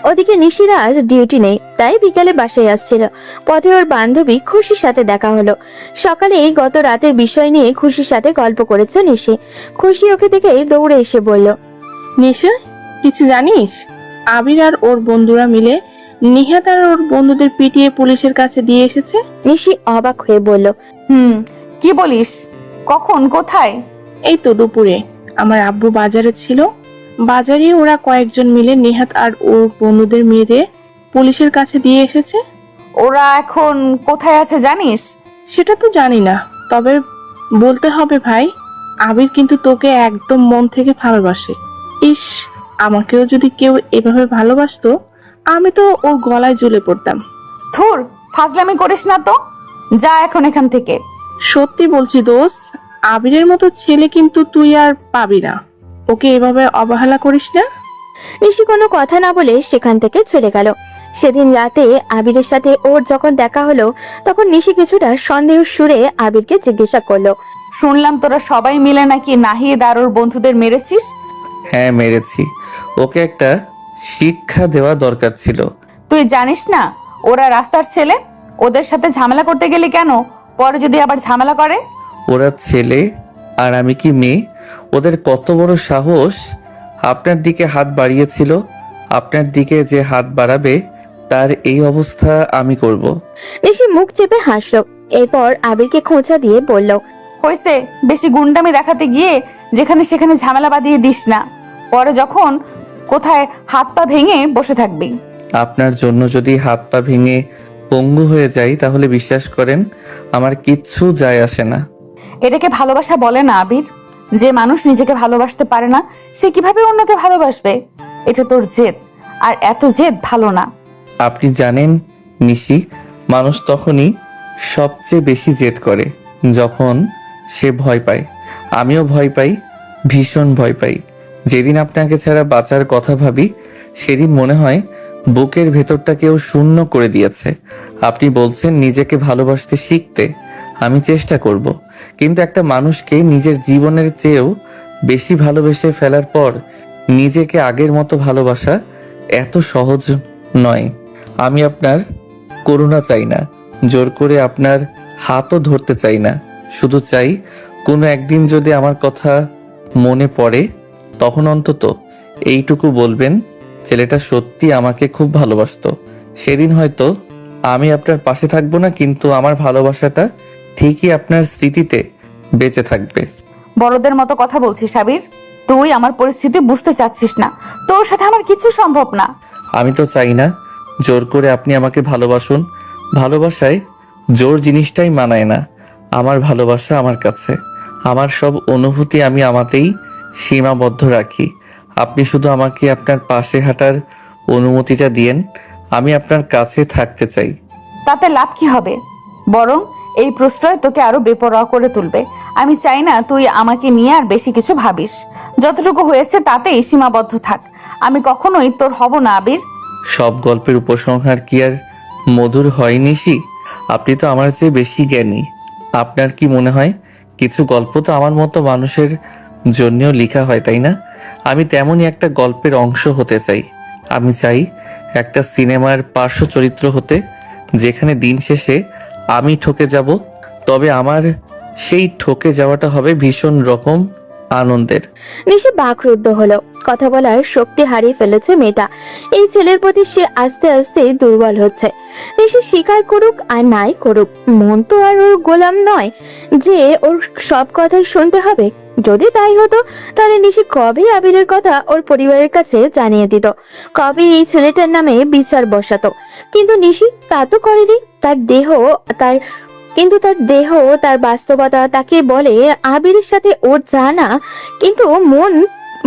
ওদিকে নিশিরাজ ডিউটি নেই, তাই বিকালে বাসায় আসছিল। পথে ওর বান্ধবী খুশির সাথে দেখা হলো। সকালে গত রাতের বিষয় নিয়ে খুশির সাথে গল্প করেছে নিশি। খুশি ওকে দেখে দৌড়ে এসে বলল, নিশা, কিছু জানিস? আবির আর ওর বন্ধুরা মিলে নিহাত আর ওর বন্ধুদের পিটিয়ে পুলিশের কাছে দিয়ে এসেছে। নিশি অবাক হয়ে বলল, কি বলিস? কখন, কোথায়? এই তো দুপুরে আমার আব্বু বাজারে ছিল, বাজারে ওরা কয়েকজন মিলে নিহাত আর ওর বন্ধুদের মেরে পুলিশের কাছে দিয়ে এসেছে। ওরা এখন কোথায় আছে জানিস? সেটা তো জানি না, তবে বলতে হবে ভাই, আবির কিন্তু তোকে একদম মন থেকে ভালোবাসে। ইস, আমাকেও যদি কেউ এভাবে ভালোবাসতো, আমি তো ওর গলায় জ্বলে পড়তাম। ধুর, ফাজলামি করিস না তো, যা এখন এখান থেকে। সত্যি বলছি দোস্ত, আবিরের মতো ছেলে কিন্তু তুই আর পাবি না, ওকে এভাবে অবহেলা করিস না। নিশি কোনো কথা না বলে সেখান থেকে চলে গেল। সেদিন রাতে আবিরের সাথে ওর যখন দেখা হলো, তখন নিশি কিছুটা সন্দেহ সুরে আবিরকে জিজ্ঞাসা করলো, শুনলাম তোরা সবাই মিলে নাকি নাহিদ আর ওর বন্ধুদের মেরেছিস। হ্যাঁ, মেরেছি। ওকে একটা শিক্ষা দেওয়া দরকার ছিল। তুই জানিস না ওরা রাস্তার ছেলে? ওদের সাথে ঝামেলা করতে গেলি কেন? পরে যদি আবার ঝামেলা করে? ওরা ছেলে আর আমি কি মেয়ে? ওদের কত বড় সাহস আপনার দিকে হাত বাড়িয়েছিল। আপনার দিকে যে হাত বাড়াবে তার এই অবস্থা আমি করব। নিশি মুখ চেপে হাসলো। এরপর আবিরকে খোঁচা দিয়ে বলল, হয়েছে, বেশি গুন্ডামি দেখাতে গিয়ে যেখানে সেখানে ঝামেলা বাঁধিয়ে দিস না। পরে যখন কোথায় হাত পা ভেঙে বসে থাকবি। আপনার জন্য যদি হাত পা ভেঙে পঙ্গু হয়ে যাই তাহলে বিশ্বাস করেন আমার কিচ্ছু যায় আসে না। এটাকে ভালোবাসা বলে না আবির। যে মানুষ নিজেকে ভালোবাসতে পারে না, সে কিভাবে অন্যকে ভালোবাসবে? এটা তোর জেদ, আর এত জেদ ভালো না। আপনি জানেন নিশি, মানুষ তখনই সবচেয়ে বেশি জেদ করে যখন সে ভয় পায়। আমিও ভয় পাই, ভীষণ ভয় পাই। যেদিন আপনাকে ছাড়া বাঁচার কথা ভাবি, সেদিন মনে হয় বুকের ভেতরটা কেউ শূন্য করে দিয়েছে। আপনি বলছেন নিজেকে ভালোবাসতে শিখতে, আমি চেষ্টা করব। কিন্তু একটা মানুষকে নিজের জীবনের চেয়েও বেশি ভালোবেসে ফেলার পর নিজেকে আগের মতো ভালোবাসা এত সহজ নয়। আমি আপনার করুণা চাই না, জোর করে আপনার হাতও ধরতে চাই না। শুধু চাই কোনো একদিন যদি আমার কথা মনে পড়ে, তখন অন্তত এইটুকু বলবেন, ছেলেটা সত্যি আমাকে খুব ভালোবাসতো। সেদিন হয়তো আমি আপনার পাশে থাকবো না, কিন্তু আমার ভালোবাসাটা ঠিকই আপনার স্মৃতিতে বেঁচে থাকবে। বড়দের মতো কথা বলছিস আবির। তুই আমার পরিস্থিতি বুঝতে চাচ্ছিস না। তোর সাথে আমার কিছু সম্ভব না। আমি তো চাই না জোর করে আপনি আমাকে ভালোবাসুন। ভালোবাসায় জোর জিনিসটাই মানায় না। আমার ভালোবাসা আমার কাছে, আমার সব অনুভূতি আমি আমাতেই সীমাবদ্ধ রাখি। আপনি শুধু আমাকে আপনার পাশে হাঁটার অনুমতিটা দিয়েন। আমি আপনার কাছে থাকতে চাই। তাতে লাভ কি হবে? বরং এই প্রশ্রয় তোকে আরো বেপরোয়া করে তুলবে। আমি চাই না তুই আমাকে নিয়ে আর বেশি কিছু ভাবিস। যতটুকু হয়েছে তাতেই সীমাবদ্ধ থাক। আমি কখনোই তোর হব না আবির। সব গল্পের উপসংহার কি আর মধুর হয় নিশি? আপনি তো আমার চেয়ে বেশি জ্ঞানী। আপনার কি মনে হয় কিছু গল্প তো আমার মতো মানুষের জন্যও লেখা হয়, তাই না? আমি তেমনই একটা গল্পের অংশ হতে চাই। আমি চাই একটা সিনেমার পার্শ্ব চরিত্র হতে, যেখানে দিন শেষে আমি ঠকে যাব, তবে আমার সেই ঠকে যাওয়াটা হবে ভীষণ রকম আনন্দের। নিশি বাকরুদ্ধ হলো। কথা বলার শক্তি হারিয়ে ফেলেছে মেয়েটা। এই ছেলের প্রতি সে আস্তে আস্তে দুর্বল হচ্ছে। নিশি স্বীকার করুক আর নাই করুক, মন তো আর ওর গোলাম নয় যে ওর সব কথাই শুনতে হবে। যদি তাই হতো তাহলে নিশি কবে আবিরের কথা ওর পরিবারের কাছে জানিয়ে দিত, কবে এই ছেলেটার নামে বিচার বসাতো। কিন্তু নিশি তা তো করেনি। তার দেহ তার বাস্তবতা তাকে বলে আবিরের সাথে ওর জানা, কিন্তু মন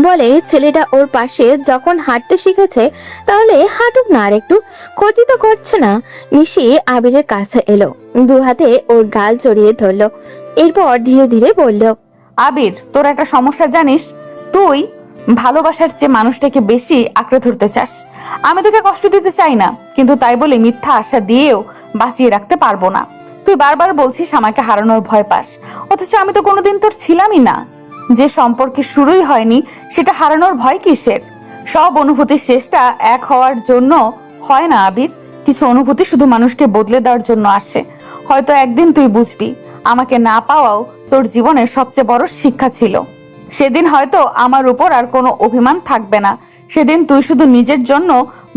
বলে ছেলেটা ওর পাশে যখন হাঁটতে শিখেছে তাহলে হাঁটুক না, আর একটু ক্ষতি তো করছে না। নিশি আবিরের কাছে এলো, দু হাতে ওর গাল জড়িয়ে ধরলো, এরপর ধীরে ধীরে বলল, আবির, তোর একটা সমস্যা জানিস? তুই ভালোবাসার চেয়ে মানুষটাকে বেশি আঁকড়ে ধরতে চাস। আমি তোকে কষ্ট দিতে চাই না, কিন্তু তাই বলে মিথ্যা আশা দিয়েও বাঁচিয়ে রাখতে পারবো না। তুই বারবার বলছিস আমাকে হারানোর ভয় পাস, অথচ আমি তো কোনোদিন তোর ছিলামই না। যে সম্পর্কে শুরুই হয়নি সেটা হারানোর ভয় কিসের? সব অনুভূতির শেষটা এক হওয়ার জন্য হয় না আবির। কিছু অনুভূতি শুধু মানুষকে বদলে দেওয়ার জন্য আসে। হয়তো একদিন তুই বুঝবি আমাকে না পাওয়াও তোর জীবনের সবচেয়ে বড় শিক্ষা ছিল। সেদিন হয়তো আমার উপর আর কোনো অভিমান থাকবে না। সেদিন তুই শুধু নিজের জন্য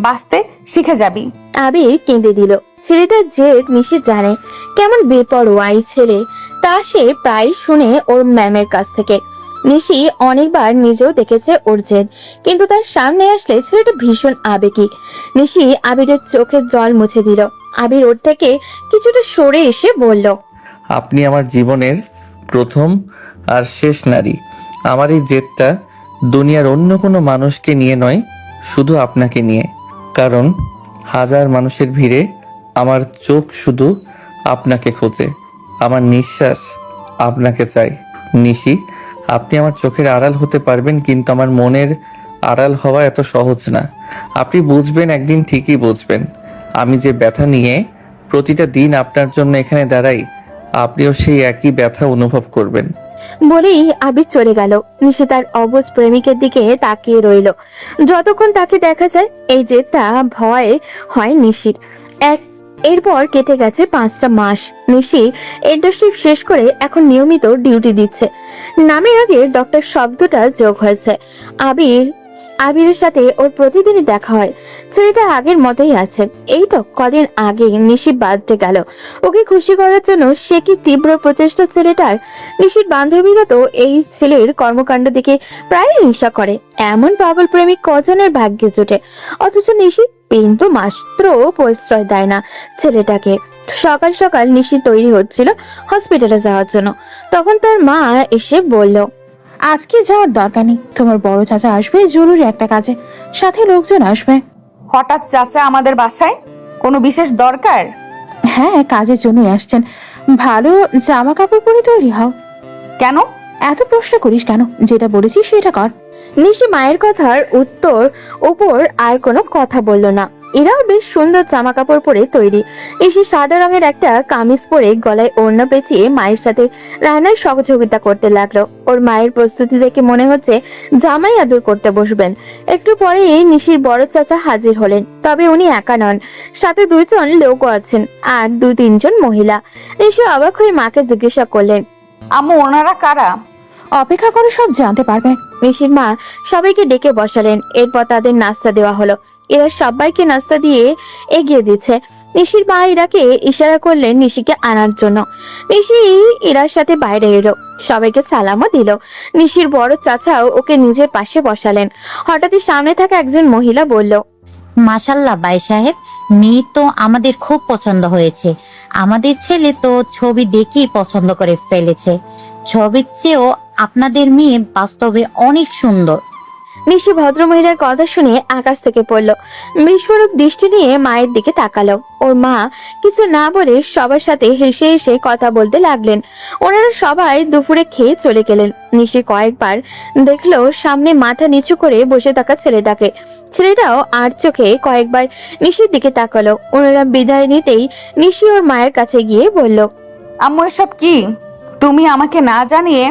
বাঁচতে শিখে যাবি। আবির কেঁদে দিল। ছেলেটার জেদ নিশি জানে, কেমন বেপরোয়া এই ছেলে তা সে প্রায় শুনে ওর ম্যামের কাছ থেকে। নিশি অনেকবার নিজেও দেখেছে ওর জেদ, কিন্তু তার সামনে আসলে ছেলেটা ভীষণ আবেগী। নিশি আবিরের চোখের জল মুছে দিল। আবির ওর থেকে কিছুটা সরে এসে বলল, আপনি আমার জীবনের প্রথম আর শেষ নারী। আমার এই জেদটা দুনিয়ার অন্য কোনো মানুষকে নিয়ে নয়, শুধু আপনাকে নিয়ে। কারণ হাজার মানুষের ভিড়ে আমার চোখ শুধু আপনাকে খোঁজে, আমার নিঃশ্বাস আপনাকে চাই। নিশি, আপনি আমার চোখের আড়াল হতে পারবেন, কিন্তু আমার মনের আড়াল হওয়া এত সহজ না। আপনি বুঝবেন, একদিন ঠিকই বুঝবেন। আমি যে ব্যথা নিয়ে প্রতিটা দিন আপনার জন্য এখানে দাঁড়াই, আপনিও সেই একই ব্যথা অনুভব করবেন। বলেই আবির চলে গেল। নিশি তার অবুঝ প্রেমিকের দিকে তাকিয়ে রইল। যতক্ষণ তাকে দেখা যায় এই জেদটা ভয় হয় নিশির। এরপর কেটে গেছে 5টা মাস। নিশি ইন্টার্নশিপ শেষ করে এখন নিয়মিত ডিউটি দিচ্ছে। নামের আগে ডক্টর শব্দটা যোগ হয়েছে। আবিরের সাথে ওর প্রতিদিনই দেখা হয়। ছেলেটা আগের মতোই আছে। এই তো কদিন আগে নিশির বার্থডে গেল। ওকে খুশি করার জন্য সে কি তীব্র প্রচেষ্টা ছেলেটার। নিশির বান্ধবীরা তো এই ছেলের কর্মকাণ্ড দেখে প্রায় হিংসা করে। এমন পাগল প্রেমিক কজনের ভাগ্যে জোটে, অথচ নিশি কিন্তু মাত্র প্রশ্রয় দেয় না ছেলেটাকে। সকাল সকাল নিশি তৈরি হচ্ছিল হসপিটালে যাওয়ার জন্য, তখন তার মা এসে বলল, আজকে যাওয়ার দরকার নেই, তোমার বড় চাচা আসবে জরুরি একটা কাজে, সাথে লোকজন আসবে। হঠাৎ চাচা আমাদের বাসায়? কোনো বিশেষ দরকার? হ্যাঁ, কাজের জন্য আসছেন। ভালো জামা কাপড় পরে তৈরি হও। কেন? এত প্রশ্ন করিস কেন? যেটা বলেছি সেটা কর। নিশি মায়ের কথার উপর আর কোনো কথা বলল না। এরাও বেশ সুন্দর জামা কাপড় পরে তৈরি। নিশি সাদা রঙের একটা কামিজ পরে গলায় ওড়না পেঁচিয়ে মায়ের সাথে রান্নার সহযোগিতা করতে লাগলো। ওর মায়ের প্রস্তুতি দেখে মনে হচ্ছে জামাই আদর করতে বসবেন। একটু পরে নিশির বড় চাচা হাজির হলেন, তবে উনি একা নন, সাথে 2 জন লোকও আছেন আর 2-3 জন মহিলা। নিশি অবাক হয়ে মাকে জিজ্ঞাসা করলেন, আম্মু, ওনারা কারা? অপেক্ষা করে সব জানতে পারবে। নিশির মা সবাইকে ডেকে বসালেন। এরপর তাদের নাস্তা দেওয়া হলো। এরা সবাইকে নাস্তা দিয়ে এগিয়ে দিচ্ছে। নিশির মা ইরাকে ইশারা করলেন নিশিকে আনার জন্য। নিশি ইরার সাথে বাইরে এলো, সবাইকে সালামও দিল। নিশির বড় চাচাও ওকে নিজের পাশে বসালেন। হঠাৎই সামনে থাকা একজন মহিলা বলল, মাশাল্লাহ ভাই সাহেব, মেয়ে তো আমাদের খুব পছন্দ হয়েছে। আমাদের ছেলে তো ছবি দেখেই পছন্দ করে ফেলেছে। ছবির চেয়েও আপনাদের মেয়ে বাস্তবে অনেক সুন্দর। নিশি ভদ্রমহিলার কথা শুনে আকাশ থেকে পড়লো। বিস্ফোরক দৃষ্টি নিয়ে মায়ের দিকে তাকালো। ওর মা কিছু না বলে সবার সাথে হেসে হেসে কথা বলতে লাগলেন। ওনারা সবাই দুপুরে খেয়ে চলে গেলেন। নিশি কয়েকবার দেখলো সামনে মাথা নিচু করে বসে থাকা ছেলেটাকে। ছেলেটাও আর চোখে কয়েকবার নিশির দিকে তাকালো। ওনারা বিদায় নিতেই নিশি ওর মায়ের কাছে গিয়ে বলল, আম্মু এসব কি? তুমি আমাকে না জানিয়ে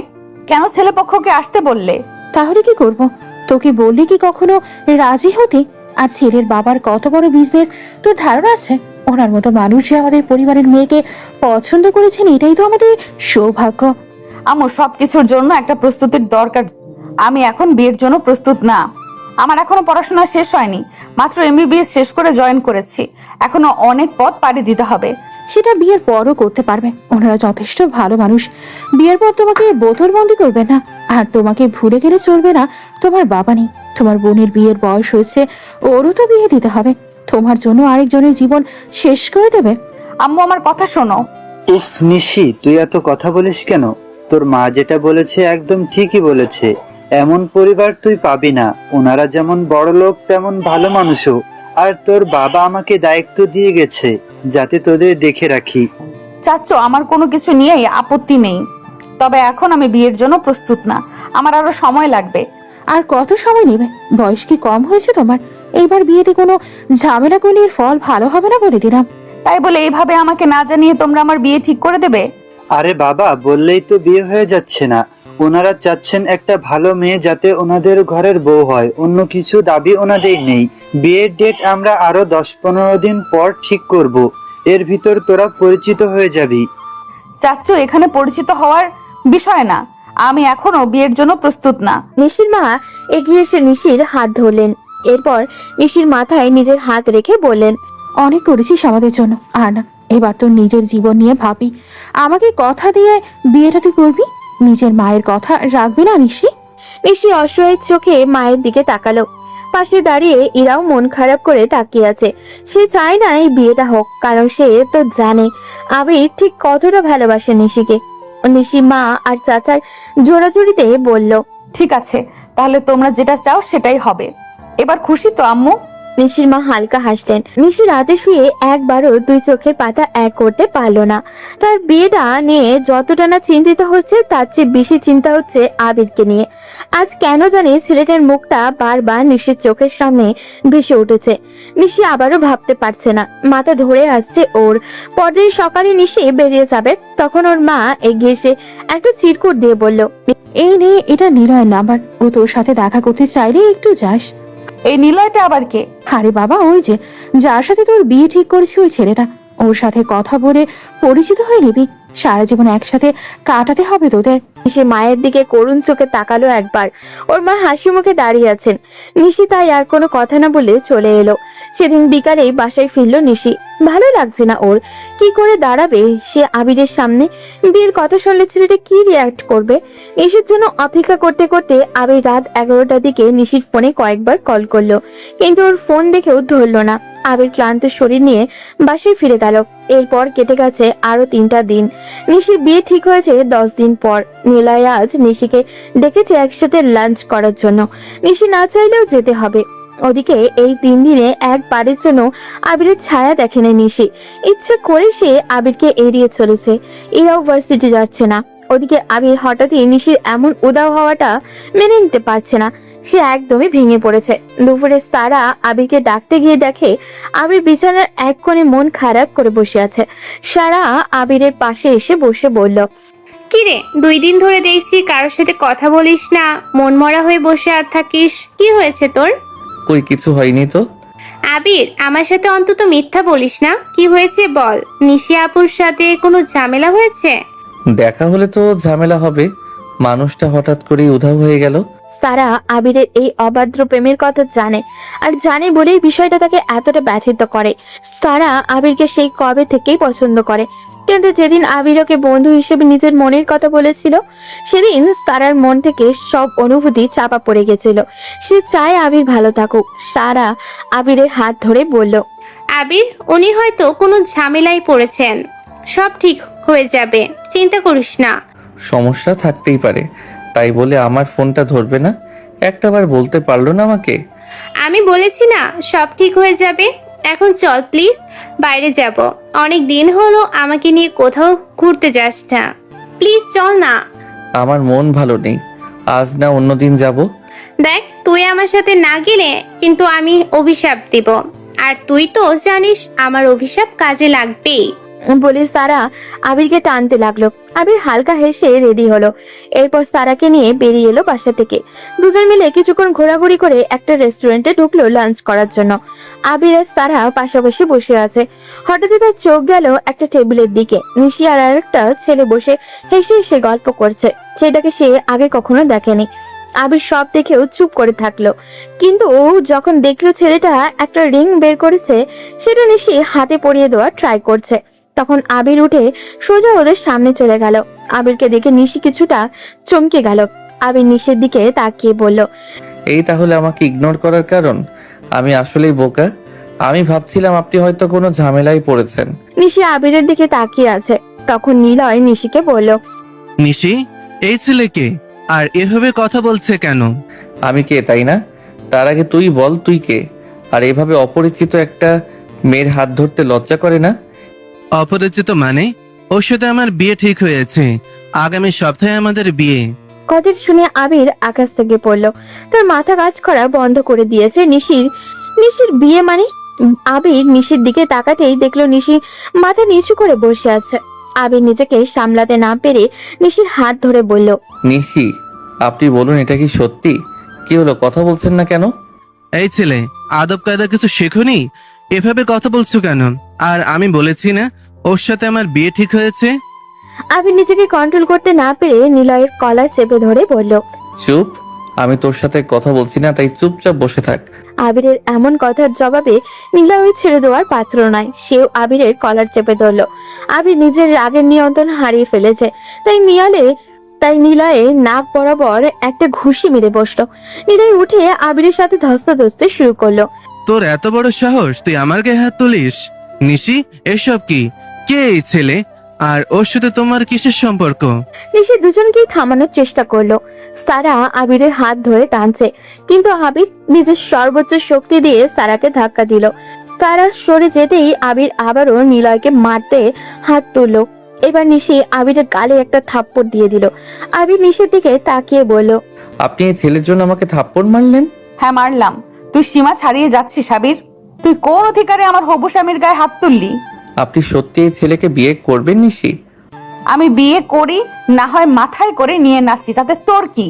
কেন ছেলেপক্ষকে আসতে বললে? তাহলে কি করব? তোকে বললি কি কখনো রাজি হতি? আর ছেলের বাবার কত বড় বিজনেস, তোর ধারণা আছে? ওনার মতো মানুষ যে আমাদের পরিবারের মেয়েকে পছন্দ করেছেন, এটাই তো আমাদের সৌভাগ্য। আম্মু সবকিছুর জন্য একটা প্রস্তুতির দরকার। আমি এখন বিয়ের জন্য প্রস্তুত না। আমার এখনো পড়াশোনা শেষ হয়নি, মাত্র এমবিবিএস শেষ করে জয়েন করেছি। এখনো অনেক পথ পাড়ি দিতে হবে। সেটা বিয়ের পরও করতে পারবে, ওনারা যথেষ্ট ভালো মানুষ। বিয়ের পর তোমাকে বোতলবন্দি করবে না, আর তোমাকে ভুলে গেলে চলবে না তোমার বাবা নেই। তোমার বোনের বিয়ের বয়স হয়েছে, ওরও তো বিয়ে দিতে হবে। তোমার জন্য আরেকজনের জীবন শেষ করে দেবে? আম্মু আমার কথা শোনো। উফ নিশি, তুই এত কথা বলিস কেন? তোর মা যেটা বলেছে একদম ঠিকই বলেছে। এমন পরিবার তুই পাবি না। ওনারা যেমন বড় লোক তেমন ভালো মানুষও। আর তোর বাবা আমাকে দায়িত্ব দিয়ে গেছে যাতে তোদের দেখে রাখি। চাচ্ছ, আমার কোনো কিছু নিয়েই আপত্তি নেই, তবে এখন আমি বিয়ের জন্য প্রস্তুত না। আমার আরো সময় লাগবে। আর কত সময় নেবে? বয়স কি কম হয়েছে তোমার? এইবার বিয়েতে কোনো ঝামেলা করলে এর ফল ভালো হবে না বলে দিলাম। তাই বলে এইভাবে আমাকে না জানিয়ে তোমরা আমার বিয়ে ঠিক করে দেবে? আরে বাবা, বললেই তো বিয়ে হয়ে যাচ্ছে না। ওনারা চাচ্ছেন একটা ভালো মেয়ে যাতে ওনাদের ঘরের বউ হয়, অন্য কিছু দাবি ওনাদের নেই। বিয়ের ডেট আমরা আরো 10-15 দিন পর ঠিক করব। এর ভিতর তোরা পরিচিত হয়ে যাবি। চাচ্ছ, এখানে পরিচিত হওয়ার বিষয় না। আমি এখনো বিয়ের জন্য প্রস্তুত না। নিশির মা এগিয়ে এসে নিশির হাত ধরলেন। এরপর নিশির মাথায় নিজের হাত রেখে বললেন, অনেক করেছিস আমাদের জন্য, আর না, এবার তোর নিজের জীবন নিয়ে ভাবি। আমাকে কথা দিয়ে বিয়েটা তুই করবি? নিজের মায়ের কথা রাখবি না নিশি? নিশি অসহায় চোখে মায়ের দিকে তাকালো। পাশে দাঁড়িয়ে ইরাও মন খারাপ করে তাকিয়ে আছে। সে চায় না এই বিয়েটা হোক, কারণ সে তো জানে আবির ঠিক কতটা ভালোবাসে নিশিকে। নিশি মা আর চাচার জোড়াজুড়িতে বলল, ঠিক আছে, তাহলে তোমরা যেটা চাও সেটাই হবে। এবার খুশি তো আম্মু? নিশির মা হালকা হাসলেন। নিশি রাতে শুয়ে একবারও দুই চোখের পাতা এক করতে পারলো না। তার বিয়েটা নিয়ে যতটা না চিন্তিত হচ্ছে, তার চেয়ে বেশি চিন্তা হচ্ছে আবিরকে নিয়ে। আজ কেন জানি ছেলেটার মুখটা বারবার নিশির চোখের সামনে ভেসে উঠেছে। নিশি আবারও ভাবতে পারছে না, মাথা ধরে আসছে ওর। পরের সকালে নিশি বেরিয়ে যাবে, তখন ওর মা এগিয়ে এসে একটা চিরকুট দিয়ে বলল, এই নে, এটা নিলয়ের নাম্বার। ও তোর সাথে দেখা করতে চাইলে একটু যাস। এই নিলয়টা আবার কে? আরে বাবা, ওই যে যার সাথে তোর বিয়ে ঠিক করেছি, ওই ছেলেটা। ওর সাথে কথা বলে পরিচিত হয়ে নিবি। সারা জীবন একসাথে কাটাতে হবে তোদের। নিশি মায়ের দিকে করুণ চোখে তাকালো একবার। ওর মা হাসি মুখে দাঁড়িয়ে আছেন। নিশি তাই আর কোনো কথা না বলে চলে এলো। সেদিন বিকালেই বাসায় ফিরলো নিশি। ভালো লাগছে না ওর। কি করে দাঁড়াবে সে আবিরের সামনে? বিয়ের কথা শুনলে ছেলেটা কি রিয়াক্ট করবে? নিশির জন্য অপেক্ষা করতে করতে আবির রাত 11টার দিকে নিশির ফোনে কয়েকবার কল করলো, কিন্তু ওর ফোন দেখেও ধরলো না। আবির ক্লান্ত শরীর নিয়ে বাসায় ফিরে গেল। এরপর কেটে গেছে আরো 3টা দিন। নিশির বিয়ে ঠিক হয়েছে 10 দিন পর। নিলয় আজ নিশিকে ডেকেছে একসাথে লাঞ্চ করার জন্য। নিশি না চাইলেও যেতে হবে। ওদিকে এই 3 দিনে একবারের জন্য আবিরের ছায়া দেখেনি নিশি। ইচ্ছে করে সে আবিরকে এড়িয়ে চলেছে। এরাও ভার্সিটি যাচ্ছে না। ওদিকে আবির হঠাৎই নিশির এমন উদাও হওয়াটা মেনে নিতে পারছে না। সে একদমই ভেঙে পড়েছে। দুপুরে সারা আবিরকে ডাকতে গিয়ে দেখে আবির বিছানার এক কোণে মন খারাপ করে বসে আছে। সারা আবিরের পাশে এসে বসে বলল, কিরে, 2 দিন ধরে দেখছি কারোর সাথে কথা বলিস না, মন মরা হয়ে বসে আর থাকিস। কি হয়েছে তোর? কই কিছু হয়নি তো। আবির, আমার সাথে অন্তত মিথ্যা বলিস না। কি হয়েছে বল। নিশি আপুর সাথে কোনো ঝামেলা হয়েছে? দেখা হলে তো ঝামেলা হবে, মানুষটা হঠাৎ করেই উধাও হয়ে গেল। সারা আবিরের এই অবাধ্য প্রেমের কথা জানে, আর জানে বলেই বিষয়টা তাকে এতটা ব্যথিত করে। সারা আবিরকে সেই কবে থেকেই পছন্দ করে, কিন্তু যেদিন আবির ওকে বন্ধু হিসেবে নিজের মনের কথা বলেছিল, সেদিন সারার মন থেকে সব অনুভূতি চাপা পড়ে গেছিল। সে চায় আবির ভালো থাকুক। সারা আবিরের হাত ধরে বলল, আবির, উনি হয়তো কোনো ঝামেলায় পড়েছেন, সব ঠিক হয়ে যাবে, চিন্তা করিস না। সমস্যা থাকতেই পারে, তাই বলে আমার ফোনটা ধরবে না? একটাবার বলতে পারলো না আমাকে? আমি বলেছি না সব ঠিক হয়ে যাবে। এখন চল প্লিজ, বাইরে যাব। অনেক দিন হলো আমাকে নিয়ে কোথাও ঘুরতে যাস না। প্লিজ চল না। আমার মন ভালো নেই, আজ না অন্যদিন যাব। দেখ তুই আমার সাথে না গেলে কিন্তু আমি অভিশাপ দেব, আর তুই তো জানিস আমার অভিশাপ কাজে লাগবেই। বলে সারা আবিরকে টানতে লাগলো। আবির হালকা হেসে রেডি হলো। এরপর সারাকে নিয়ে বেরিয়ে এলো বাসা থেকে। দুজন মিলে কিছুক্ষণ ঘোরাঘুরি করে একটা রেস্টুরেন্টে ঢুকলো লাঞ্চ করার জন্য। আবির আর সারা পাশাপাশি বসে আছে। হঠাৎই তার চোখ গেল একটা টেবিলের দিকে। নিশি আর একটা ছেলে বসে হেসে হেসে গল্প করছে। সেটাকে সে আগে কখনো দেখেনি। আবির সব দেখেও চুপ করে থাকলো, কিন্তু ও যখন দেখলো ছেলেটা একটা রিং বের করেছে, সেটা নিশি হাতে পরিয়ে দেওয়ার ট্রাই করছে, তখন আবির উঠে সোজা ওদের সামনে চলে গেল। আবিরকে দেখে নিশি কিছুটা চমকে গেল। আবির নিশির দিকে তাকিয়ে বলল, এই তাহলে আমাকে ইগনোর করার কারণ? আমি আসলেই বোকা। আমি ভাবছিলাম আপনি হয়তো কোনো ঝামেলায় পড়েছেন। নিশি আবিরের দিকে তাকিয়ে আছে। তখন নিলয় নিশিকে বলল, নিশি, এই ছেলেকে আর এভাবে কথা বলছে কেন? আমি কে তাই না? তার আগে তুই বল, তুই কে? আর এভাবে অপরিচিত একটা মেয়ের হাত ধরতে লজ্জা করে না? অপরিচিত মানে? ওর সাথে আমার বিয়ে ঠিক হয়েছে, আগামী সপ্তাহে আমাদের বিয়ে। কথাটা শুনে আবির আকাশ থেকে পড়লো। তার মাথা কাজ করা বন্ধ করে দিয়েছে। নিশির বিয়ে মানে? আবির নিশির দিকে তাকাতেই দেখলো নিশি মাথা নিচু করে বসে আছে। আবির নিজেকে সামলাতে না পেরে নিশির হাত ধরে বলল, নিশি, আপনি বলুন, এটা কি সত্যি? কি হলো, কথা বলছেন না কেন? এই ছেলে, আদব কায়দা কিছু শেখনি? এভাবে কথা বলছো কেন? আর আমি বলেছি না ওর সাথে আমার বিয়ে ঠিক হয়েছে? আবির নিজেকে কন্ট্রোল করতে না পেরে নিলয়ের কলার চেপে ধরে বলল, চুপ, আমি তোর সাথে কথা বলছি না, তাই চুপচাপ বসে থাক। আবিরের এমন কথার জবাবে নিলয় ছেড়ে দেওয়ার পাত্র নয়। সেও আবিরের কলার চেপে ধরল। আবির নিজের রাগের নিয়ন্ত্রণ হারিয়ে ফেলেছে, তাই নিলয়ে নাক বরাবর একটা ঘুষি মেরে বসলো। নিলয় উঠে আবিরের সাথে ধস্তাধস্তি শুরু করলো। তোর এত বড় সাহস, তুই আমার গায়ে হাত তুলিস? নিশি, এসব কি? কে এই ছেলে? আর ওর সাথে তোমার কিসের সম্পর্ক? নিশি দুজনকেই থামানোর চেষ্টা করলো। সারা আবিরের হাত ধরে টানছে, কিন্তু আবির নিজের সর্বোচ্চ শক্তি দিয়ে সারাকে ধাক্কা দিল। সারা সরে যেতেই আবির আবারও নিলয়কে মারতে হাত তুললো। এবার নিশি আবিরের গালে একটা থাপ্পড় দিয়ে দিল। আবির নিশির দিকে তাকিয়ে বলল, আপনি এই ছেলের জন্য আমাকে থাপ্পড় মারলেন? হ্যাঁ মারলাম। তুই সীমা ছাড়িয়ে যাচ্ছিস আবির। তুই কোন অধিকারে আমার হবু স্বামীর গায়ে হাত তুললি? আপনি সত্যি এই ছেলেকে বিয়ে করবেন নিশি? আমি বিয়ে করি না হয় মাথায় করে নিয়ে নাচি, তাতে তোর কি?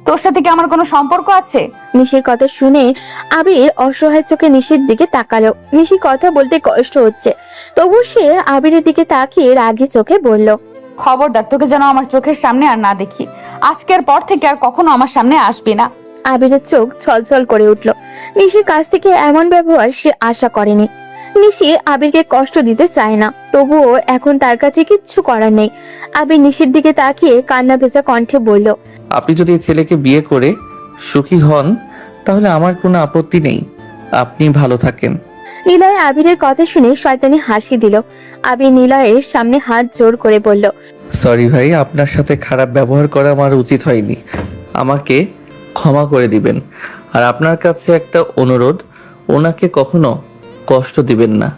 তোর সাথে কি আমার কোনো সম্পর্ক আছে? নিশির কথা শুনে আবির অসহায় চোখে নিশির দিকে তাকালো। নিশি কথা বলতে কষ্ট হচ্ছে, তবু সে আবিরের দিকে তাকিয়ে রাগী চোখে বলল, খবরদার, তোকে যেন আমার চোখের সামনে আর না দেখি। আজকের পর থেকে আর কখনো আমার সামনে আসবি না। আবিরের চোখ ছলছল করে উঠল। নিশির কাছ থেকে এমন ব্যবহার সে আশা করেনি। নিশি আবিরকে কষ্ট দিতে চায় না, তবুও এখন তার কাছে কিচ্ছু করার নেই। আবির নিশির দিকে তাকিয়ে কান্না ভেজা কণ্ঠে বলল, আপনি যদি এই ছেলেকে বিয়ে করে সুখী হন তাহলে আমার কোনো আপত্তি নেই। আপনি ভালো থাকেন। নিলয় আবিরের কথা শুনে শয়তানি হাসি দিল। আবির নিলয়ের সামনে হাত জোর করে বলল, সরি ভাই, আপনার সাথে খারাপ ব্যবহার করা আমার উচিত হয়নি। আমাকে ক্ষমা করে দিবেন। আর আপনার কাছে একটা অনুরোধ, ওনাকে কখনো কষ্ট দিবেন না।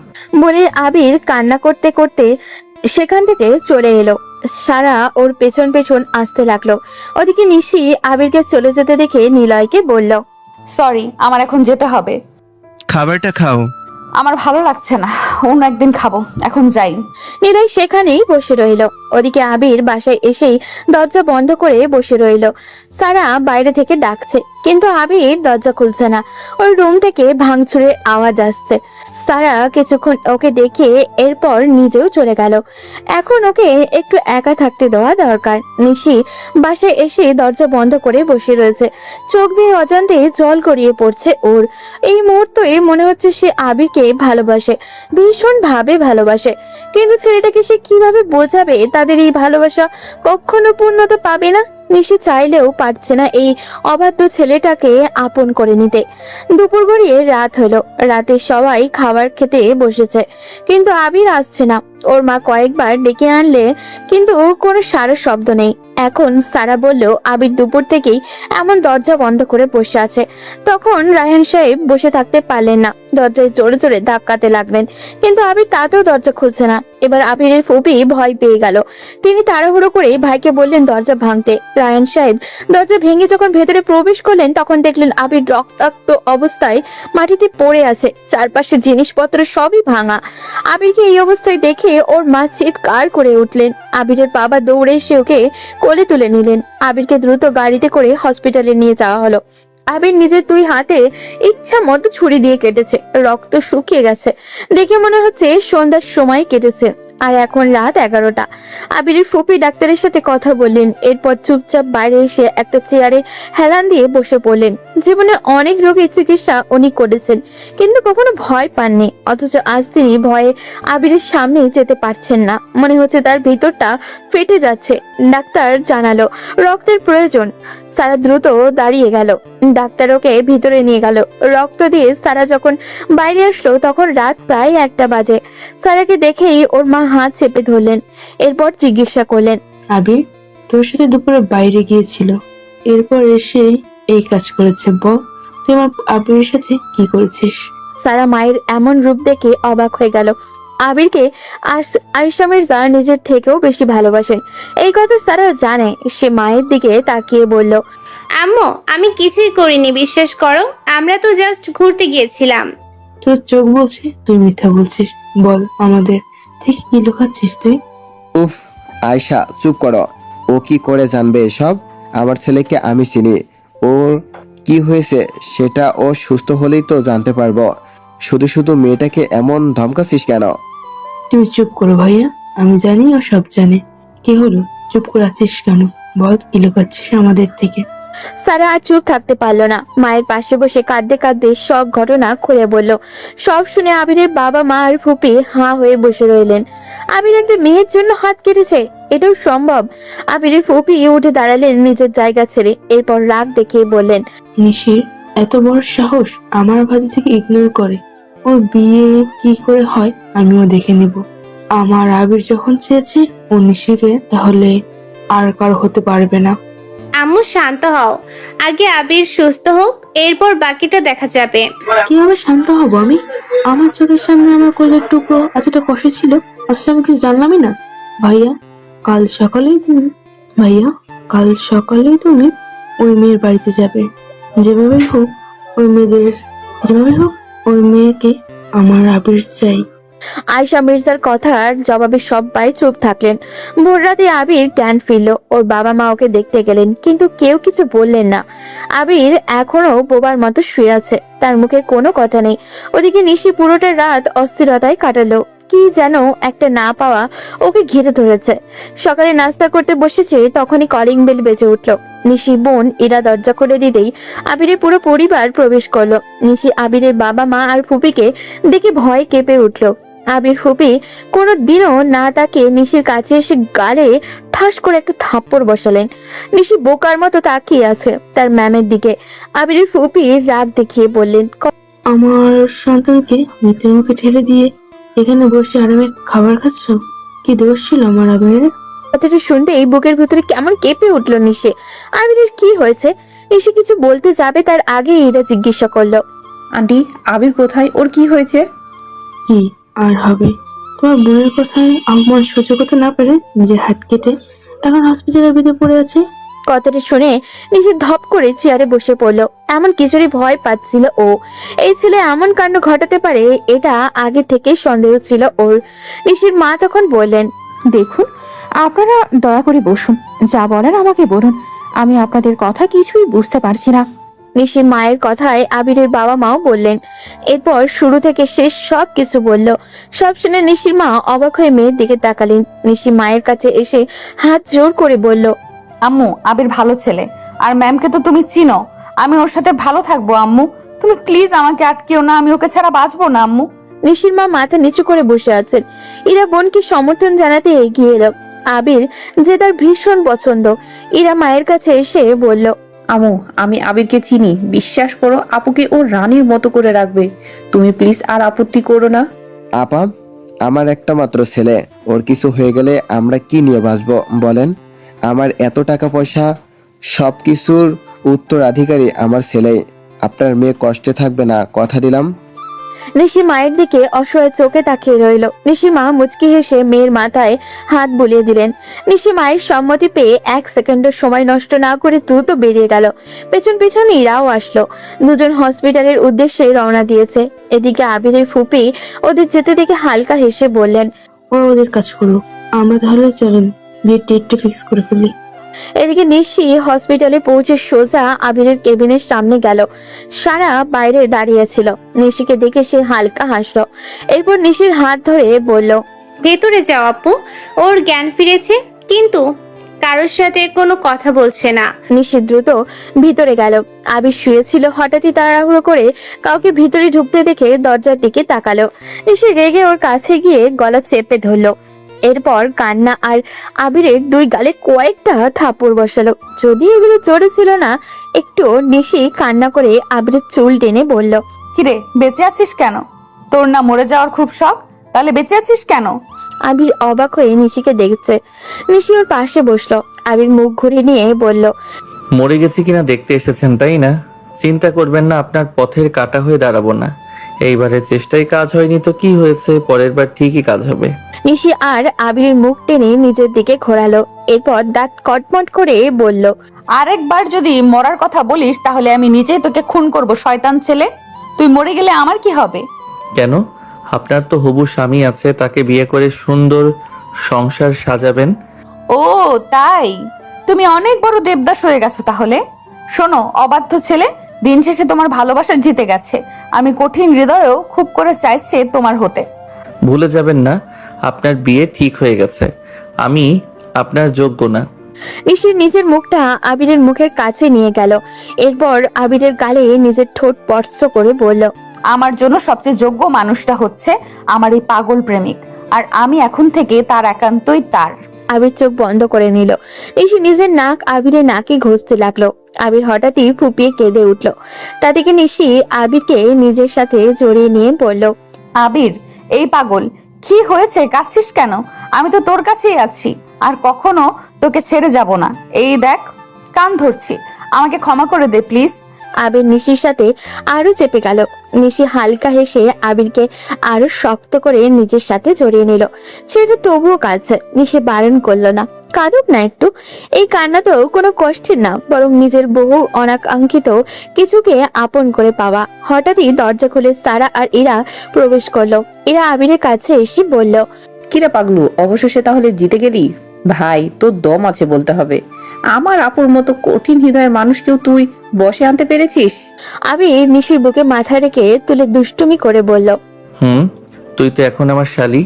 বলে আবির কান্না করতে করতে সেখান থেকে চলে এলো। সারা ওর পেছন পেছন আসতে লাগলো। ওদিকে নিশি আবিরকে চলে যেতে দেখে নিলয়কে বলল, সরি, আমার এখন যেতে হবে। খাবারটা খাও। আমার ভালো লাগছে না, অন্য একদিন খাবো, এখন যাই। নিলয় সেখানেই বসে রইল। ওদিকে আবির বাসায় এসেই দরজা বন্ধ করে বসে রইল। সারা বাইরে থেকে ডাকছে, কিন্তু আবির দরজা খুলছে না। ওর রুম থেকে ভাঙচুরের আওয়াজ আসছে। সারা কিছুক্ষণ ওকে দেখে এরপর নিজেও চলে গেল। এখন ওকে একটু একা থাকতে দেওয়া দরকার। নিশি বাসায় এসে দরজা বন্ধ করে বসে রয়েছে। চোখ বেয়ে অজান্তে জল গড়িয়ে পড়ছে ওর। এই মুহূর্তে মনে হচ্ছে সে আবিরকে ভালোবাসে, ভীষণ ভাবে ভালোবাসে, কিন্তু ছেলেটাকে সে কিভাবে বোঝাবে তাদের এই ভালোবাসা কখনো পূর্ণতা পাবে না। নিশি চাইলেও পারছে না এই অবাধ্য ছেলেটাকে আপন করে নিতে। দুপুর গড়িয়ে রাত হলো। রাতে সবাই খাবার খেতে বসেছে, কিন্তু আবির আসছে না। ওর মা কয়েকবার ডেকে আনলে কিন্তু কোনো সারা শব্দ নেই। এখন সারা বলল আবির দুপুর থেকেই এমন দরজা বন্ধ করে বসে আছে। তখন রায়হান সাহেব বসে থাকতে পারলেন না, দরজায় জোরে জোরে ধাক্কাতে লাগলেন, কিন্তু আবির তাতেও দরজা খুলছে না। এবার আবিরের ফুপি ভয় পেয়ে গেল। তিনি তাড়াহুড়ো করে ভাইকে বললেন দরজা ভাঙতে। রায়ান সাহেব দরজা ভেঙে যখন ভেতরে প্রবেশ করলেন তখন দেখলেন আবির রক্তাক্ত অবস্থায় মাটিতে পড়ে আছে, চারপাশে জিনিসপত্র সবই ভাঙা। আবিরকে এই অবস্থায় দেখে ওর মা চিৎকার করে উঠলেন। আবিরের বাবা দৌড়ে এসে ওকে কোলে তুলে নিলেন। আবিরকে দ্রুত গাড়িতে করে হসপিটালে নিয়ে যাওয়া হলো। আবির নিজের 2 হাতে ইচ্ছা মতো ছুরি দিয়ে কেটেছে, রক্ত শুকিয়ে গেছে। দেখে মনে হচ্ছে সন্ধ্যার সময় কেটেছে। আর এখন রাত 11টা। আবিরের ফুপি ডাক্তারের সাথে কথা বললেন, এরপর চুপচাপ বাইরে এসে একটা চেয়ারে হেলান দিয়ে বসে পড়লেন। জীবনে অনেক রোগের চিকিৎসা উনি করেছেন, কিন্তু কখনো ভয় পাননি। অথচ আজ তিনি ভয়ে আবিরের সামনে যেতে পারছেন না। মনে হচ্ছে তার ভিতরটা ফেটে যাচ্ছে। ডাক্তার জানালো রক্তের প্রয়োজন। সারা দ্রুত দাঁড়িয়ে গেল। ডাক্তার ওকে ভিতরে নিয়ে গেল। রক্ত দিয়ে সারা যখন বাইরে আসলো তখন রাত প্রায় 1টা বাজে। সারাকে দেখেই ওর মা হাত চেপে ধরলেন, এরপর জিজ্ঞাসা করলেন, আবির তোর সাথে দুপুরে বাইরে গিয়েছিল, এরপর এসে এই কাজ করেছে, বল তুই আমার আবিরের সাথে কি করেছিস? সারা মায়ের এমন রূপ দেখে অবাক হয়ে গেল। আবিরকে আয়েশা মির্জা নিজের থেকেও বেশি ভালোবাসেন, এই কথা সারা জানে। সে মায়ের দিকে তাকিয়ে বলল, আম্মু আমি কিছুই করিনি, বিশ্বাস করো। আমরা তো জাস্ট ঘুরতে গিয়েছিলাম। তোর চোখ বলছে তুই মিথ্যা বলছিস, বল আমাদের থেকে কি লুকাচ্ছিস তুই? উফ আয়শা চুপ করো, ও কি করে জানবে এসব? আমার ছেলেকে আমি চিনি, ওর কি হয়েছে সেটা ও সুস্থ হলেই তো জানতে পারবো। শুধু শুধু মেয়েটাকে এমন ধমকাছিস কেন? তুমি চুপ করো ভাইয়া, আমি জানি ও সব জানে। কি হলো, চুপ করে আছিস কেন? বল কি লুকাচ্ছিস আমাদের থেকে? সারা আর চুপ থাকতে পারলো না। মায়ের পাশে বসে কাঁদতে কাঁদতে সব ঘটনা খুলে বলল। সব শুনে আবিরের বাবা মা আর ফুপি হাঁ হয়ে বসে রইলেন। আবির একটা মেয়ের জন্য হাত কেটেছে, এটাও সম্ভব? আবিরের ফুপি উঠে দাঁড়ালেন নিজের জায়গা ছেড়ে। এরপর রাগ দেখিয়ে বললেন, নিশির এত বড় সাহস আমার ভাতিজিকে ইগনোর করে। ওর বিয়ে কি করে হয় আমিও দেখে নিব। আমার আবির যখন চেয়েছে ও নিশিকে, তাহলে আর কার হতে পারবে না। আম্মু শান্ত হও, আগে আবির সুস্থ হোক, এরপর বাকিটা দেখা যাবে। কিভাবে শান্ত হব আমি? আমার চোখের সামনে আমার কলেজের টুকরো এতটা কষ্ট ছিল, অথচ আমি কিছু জানলামই না। ভাইয়া কাল সকালেই তুমি ওই মেয়ের বাড়িতে যাবে। যেভাবেই হোক ওই মেয়েকে আমার আবির চাই। আয়েশা মির্জার কথার জবাবে সবাই চুপ থাকলেন। ভোর রাতে আবির জ্ঞান ফিরল। ওর বাবা মা ওকে দেখতে গেলেন, কিন্তু কেউ কিছু বললেন না। আবির এখনো বোবার মতো শুয়ে আছে, তার মুখে কোনো কথা নেই। ওদিকে নিশি পুরোটা রাত অস্থিরতায় কাটালো। কি যেন একটা না পাওয়া ওকে ঘিরে ধরেছে। সকালে নাস্তা করতে বসেছে, তখনই কলিং বেল বেজে উঠলো। নিশি বোন ইরা দরজা খুলে দিতেই আবিরের পুরো পরিবার প্রবেশ করলো। নিশি আবিরের বাবা মা আর ফুপিকে দেখে ভয় কেঁপে উঠলো। আবির ফুপি কোনোদিনও না তাকে নিশির কাছে এসে গালে ঠাস করে একটা থাপ্পড় বসালেন। নিশি বোকার মতো তাকিয়ে আছে তার ম্যামের দিকে। আবিরের ফুপি রাগ দেখিয়ে বললেন, আমার সন্তানকে মৃত্যুর মুখে ঠেলে দিয়ে এখানে বসে আরামে খাবার খাচ্ছ? কি দোষ ছিল আমার আবিরের? কথাটা শুনতেই বুকের ভিতরে কেমন কেঁপে উঠলো নিশি। আবিরের কি হয়েছে? নিশি কিছু বলতে যাবে তার আগে এরা জিজ্ঞাসা করলো, আন্টি আবির কোথায়, ওর কি হয়েছে? কি আর হবে, তোমার বোনের কথায় আমার সহ্য করতে না পেরে নিজের হাত কেটে এখন হসপিটালের ভিতরে পড়ে আছে। কথাটা শুনে নিশি ধপ করে চেয়ারে বসে পড়লো। এমন কিছুরই ভয় পাচ্ছিল ও। এই ছেলে এমন কাণ্ড ঘটাতে পারে এটা আগে থেকে সন্দেহ ছিল ওর। নিশির মা তখন বললেন, দেখুন আপনারা দয়া করে বসুন, যা বলার আমাকে বলুন, আমি আপনাদের কথা কিছুই বুঝতে পারছি না। নিশির মায়ের কথায় আবিরের বাবা মাও বললেন। এরপর শুরু থেকে শেষ সব কিছু বলল। সব শুনে নিশির মা অবাক হয়ে মেয়ের দিকে তাকালেন। নিশি মায়ের কাছে এসে হাত জোর করে বলল, আম্মু আবির ভালো ছেলে, আর ম্যামকে তো তুমি চিনো। আমি ওর সাথে ভালো থাকবো আম্মু, তুমি প্লিজ আমাকে আটকেও না, আমি ওকে ছাড়া বাঁচবো না আম্মু। নিশির মা মাথা নিচু করে বসে আছেন। ইরা বোনকে সমর্থন জানাতে এগিয়ে এলো। আবির যে তার ভীষণ পছন্দ। ইরা মায়ের কাছে এসে বলল, আমু আমি আবিরকে চিনি, বিশ্বাস করো আপুকে ও রানীর মতো করে রাখবে। তুমি প্লিজ আর আপত্তি করো না। আপা আমার একটা মাত্র ছেলে, ওর কিছু হয়ে গেলে আমরা কি নিয়ে বাঁচবো বলেন? আমার এত টাকা পয়সা সব কিছুর উত্তরাধিকারী আমার ছেলে। আপনার মেয়ে কষ্টে থাকবে না, কথা দিলাম। নিশি মায়ের দিকে অসহায় চোখে তাকিয়ে রইল। নিশির মা মুচকি হেসে মেয়ের মাথায় হাত বুলিয়ে দিলেন। নিশি মায়ের সম্মতি পেয়ে 1 সেকেন্ডও সময় নষ্ট না করে দ্রুত বেরিয়ে গেল। পেছন পেছন ইরাও আসলো। দুজন হসপিটালের উদ্দেশ্যে রওনা দিয়েছে। এদিকে আবিরের ফুপি ওদের যেতে দেখে হালকা হেসে বললেন, ওরা ওদের কাজ করুক, আমরা তাহলে চলেন গিয়ে ডেটটা ফিক্স করে ফেলি। এদিকে নিশি হসপিটালে পৌঁছে সোজা আবিরের কেবিনের সামনে গেল। সারা বাইরে দাঁড়িয়ে ছিল। নিশিকে দেখে সে হালকা হাসলো। এরপর নিশির হাত ধরে বলল, ভেতরে যাও আপু, ওর জ্ঞান ফিরেছে, কিন্তু কারোর সাথে কোনো কথা বলছে না। নিশি দ্রুত ভিতরে গেল। আবির শুয়েছিল। হঠাৎই তাড়াহুড়ো করে কাউকে ভিতরে ঢুকতে দেখে দরজার দিকে তাকালো। নিশি রেগে ওর কাছে গিয়ে গলা চেপে ধরলো। এরপর কান্না আর আবিরের 2 গালে কয়েকটা থাপড় বসালো। যদি এগুলো জোরে ছিল না একটু, নিশি কান্না করে আবিরের চুল টেনে বলল, কিরে বেঁচে আছিস কেন? তোর না মরে যাওয়ার খুব শখ, তাহলে বেঁচে আছিস কেন? আবির অবাক হয়ে নিশিকে দেখছে। নিশি ওর পাশে বসলো। আবির মুখ ঘুরিয়ে নিয়ে বলল, মরে গেছি কিনা দেখতে এসেছেন তাই না? চিন্তা করবেন না, আপনার পথের কাটা হয়ে দাঁড়াবো না। এইবারের চেষ্টায় কাজ হয়নি তো কি হয়েছে, পরের বার ঠিকই কাজ হবে। নিশি আর আবিরের মুখ টেনে নিজের দিকে ঘোরালো। এরপর দাঁত কটমট করে বলল, আরেকবার যদি মরার কথা বলিস তাহলে আমি নিজেই তোকে খুন করব, শয়তান ছেলে। তুই মরে গেলে আমার কি হবে? কেন? আপনার তো হবু স্বামী আছে, তাকে বিয়ে করে সুন্দর সংসার সাজাবেন। ও তাই, তুমি অনেক বড় দেবদাস হয়ে গেছো তাহলে। শোনো অবাধ্য ছেলে, দিন শেষে তোমার ভালোবাসা জিতে গেছে। আমি কঠিন হৃদয়েও খুব করে চাইছে তোমার হতে। ভুলে যাবেন না, আপনার বিয়ে ঠিক হয়ে গেছে। আমি আপনার যোগ্য না। নিশির নিজের মুখটা আবিরের মুখের কাছে নিয়ে গেল। এরপর আবিরের গালে নিজের ঠোঁট স্পর্শ করে বলল, আমার জন্য সবচেয়ে যোগ্য মানুষটা হচ্ছে আমার এই পাগল প্রেমিক, আর আমি এখন থেকে তার একান্তই তার। আবির চোখ বন্ধ করে নিল। নিশি নিজের নাক আবিরের নাকে ঘষতে লাগলো। আবির হঠাৎই ফুপিয়ে কেঁদে উঠল। তা থেকে নিশি আবিরকে নিজের সাথে জড়িয়ে নিয়ে বলল, আবির এই পাগল, কি হয়েছে, কাঁদছিস কেন? আমি তো তোর কাছেই আছি, আর কখনো তোকে ছেড়ে যাব না। এই দেখ কান ধরছি, আমাকে ক্ষমা করে দে প্লিজ। আবির নিশির সাথে আরো চেপে গেল। নিশি হালকা হেসে আবিরকে আরো শক্ত করে নিজের সাথে জড়িয়ে নিল। ছেলেটা তবুও কাঁদছে। নিশি বারণ করলো না, কাঁদুক না একটু। এই কান্না তো কোনো কষ্টের না, বরং নিজের বহু অনাকাঙ্ক্ষিত কিছুকে আপন করে পাওয়া। হঠাৎই দরজা খুলে সারা আর ইরা প্রবেশ করলো। ইরা আবিরের কাছে এসে বলল, কিরা পাগলু, অবশেষে তাহলে জিতে গেলি? ভাই তোর দম আছে বলতে হবে। আমার আপুর মতো কঠিন হৃদয়ের মানুষকেও তুই বসে আনতে পেরেছিস। আবির নিশির বুকে মাথা রেখে তুলে দুষ্টুমি করে বলল, তুই তো এখন আমার শালি,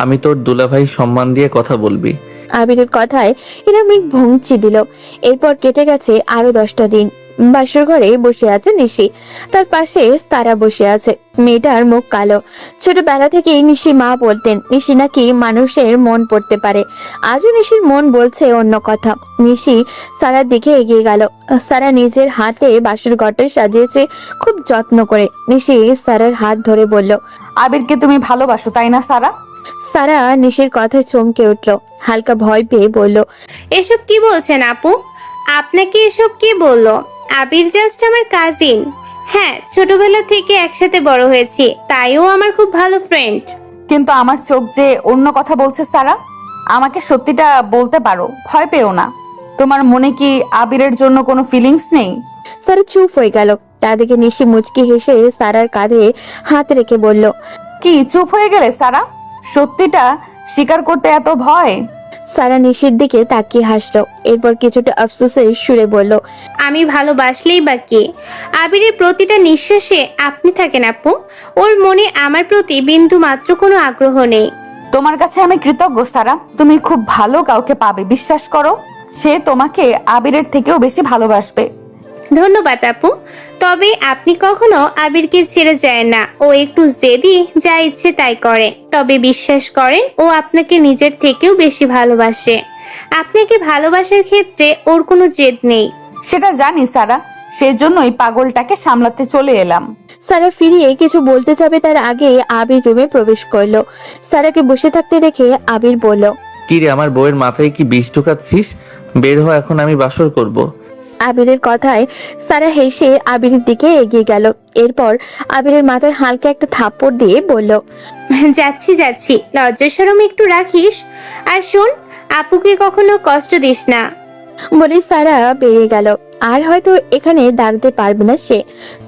আমি তোর দুলাভাই সম্মান দিয়ে কথা বলবি। আবিরের কথায় এরা মিক ভঙ্গি দিল। এরপর কেটে গেছে আরো 10টা দিন। বাসর ঘরে বসে আছে নিশি, তার পাশে তারা বসে আছে। মেয়েটার মুখ কালো। ছোটবেলা থেকেই নিশির মা বলতেন নিশি নাকি মানুষের মন পড়তে পারে। আজও নিশির মন বলছে অন্য কথা। নিশি সারার দিকে এগিয়ে গেল। সারা নিজের হাতে বাসর ঘরটা সাজিয়েছে খুব যত্ন করে। নিশি সারার হাত ধরে বলল, আবিরকে তুমি ভালোবাসো তাই না সারা? সারা নিশির কথায় চমকে উঠল। হালকা ভয় পেয়ে বলল, এসব কি বলছেন আপু? আপনাকে এসব কি বললো? আবির জাস্ট আমার কাজিন। হ্যাঁ, ছোটবেলা থেকে একসাথে বড় হয়েছি, তাইও আমার খুব ভালো ফ্রেন্ড। কিন্তু আমার চোখ যে অন্য কথা বলছে সারা। আমাকে সত্যিটা বলতে পারো, ভয় পেও না। তোমার মনে কি আবিরের জন্য কোনো ফিলিংস নেই? সারা চুপ হয়ে গেল। তাদেরকে নিশি মুচকি হেসে সারার কাঁধে হাত রেখে বলল, কি চুপ হয়ে গেলে সারা? সত্যিটা স্বীকার করতে এত ভয়? সারা নিশির দিকে তাকিয়ে হাসলো। এরপর কিছুটা আফসোসের সুরে বলল, আমি ভালোবাসলেই বা কি? আবিরের প্রতিটা নিঃশ্বাসে আপনি থাকেন আপু। ওর মনে আমার প্রতি বিন্দু মাত্র কোনো আগ্রহ নেই। তোমার কাছে আমি কৃতজ্ঞ সারা। তুমি খুব ভালো কাউকে পাবে, বিশ্বাস করো। সে তোমাকে আবিরের থেকেও বেশি ভালোবাসবে। ধন্যবাদ আপু। তবে আপনি কখনো আবিরকে ছেড়ে যায় না। ও একটু জেদি, যা ইচ্ছে তাই করে। তবে বিশ্বাস করেন, ও আপনাকে নিজের থেকেও বেশি ভালোবাসে। আপনাকে ভালোবাসার ক্ষেত্রে ওর কোনো জেদ নেই। সেটা জানি সারা, সেজন্যই পাগলটাকে সামলাতে চলে এলাম। সারা ফিরিয়ে কিছু বলতে যাবে তার আগে আবির রুমে প্রবেশ করলো। সারাকে বসে থাকতে দেখে আবির বলল, কি রে, আমার বউয়ের মাথায় কি বিষ ঢুকাচ্ছিস? বের হ, এখন আমি বাসর করব। আবিরের কথায় সারা হেসে আবিরের দিকে এগিয়ে গেল। এরপর আবিরের মাথায় হালকা একটা থাপ্পড় দিয়ে বলল, যাচ্ছি যাচ্ছি, লজ্জা শরম একটু রাখিস। আর শোন, আপুকে কখনো কষ্ট দিস না। বলে সারা বেরিয়ে গেল। আর হয়তো এখানে দাঁড়াতে পারবে না সে।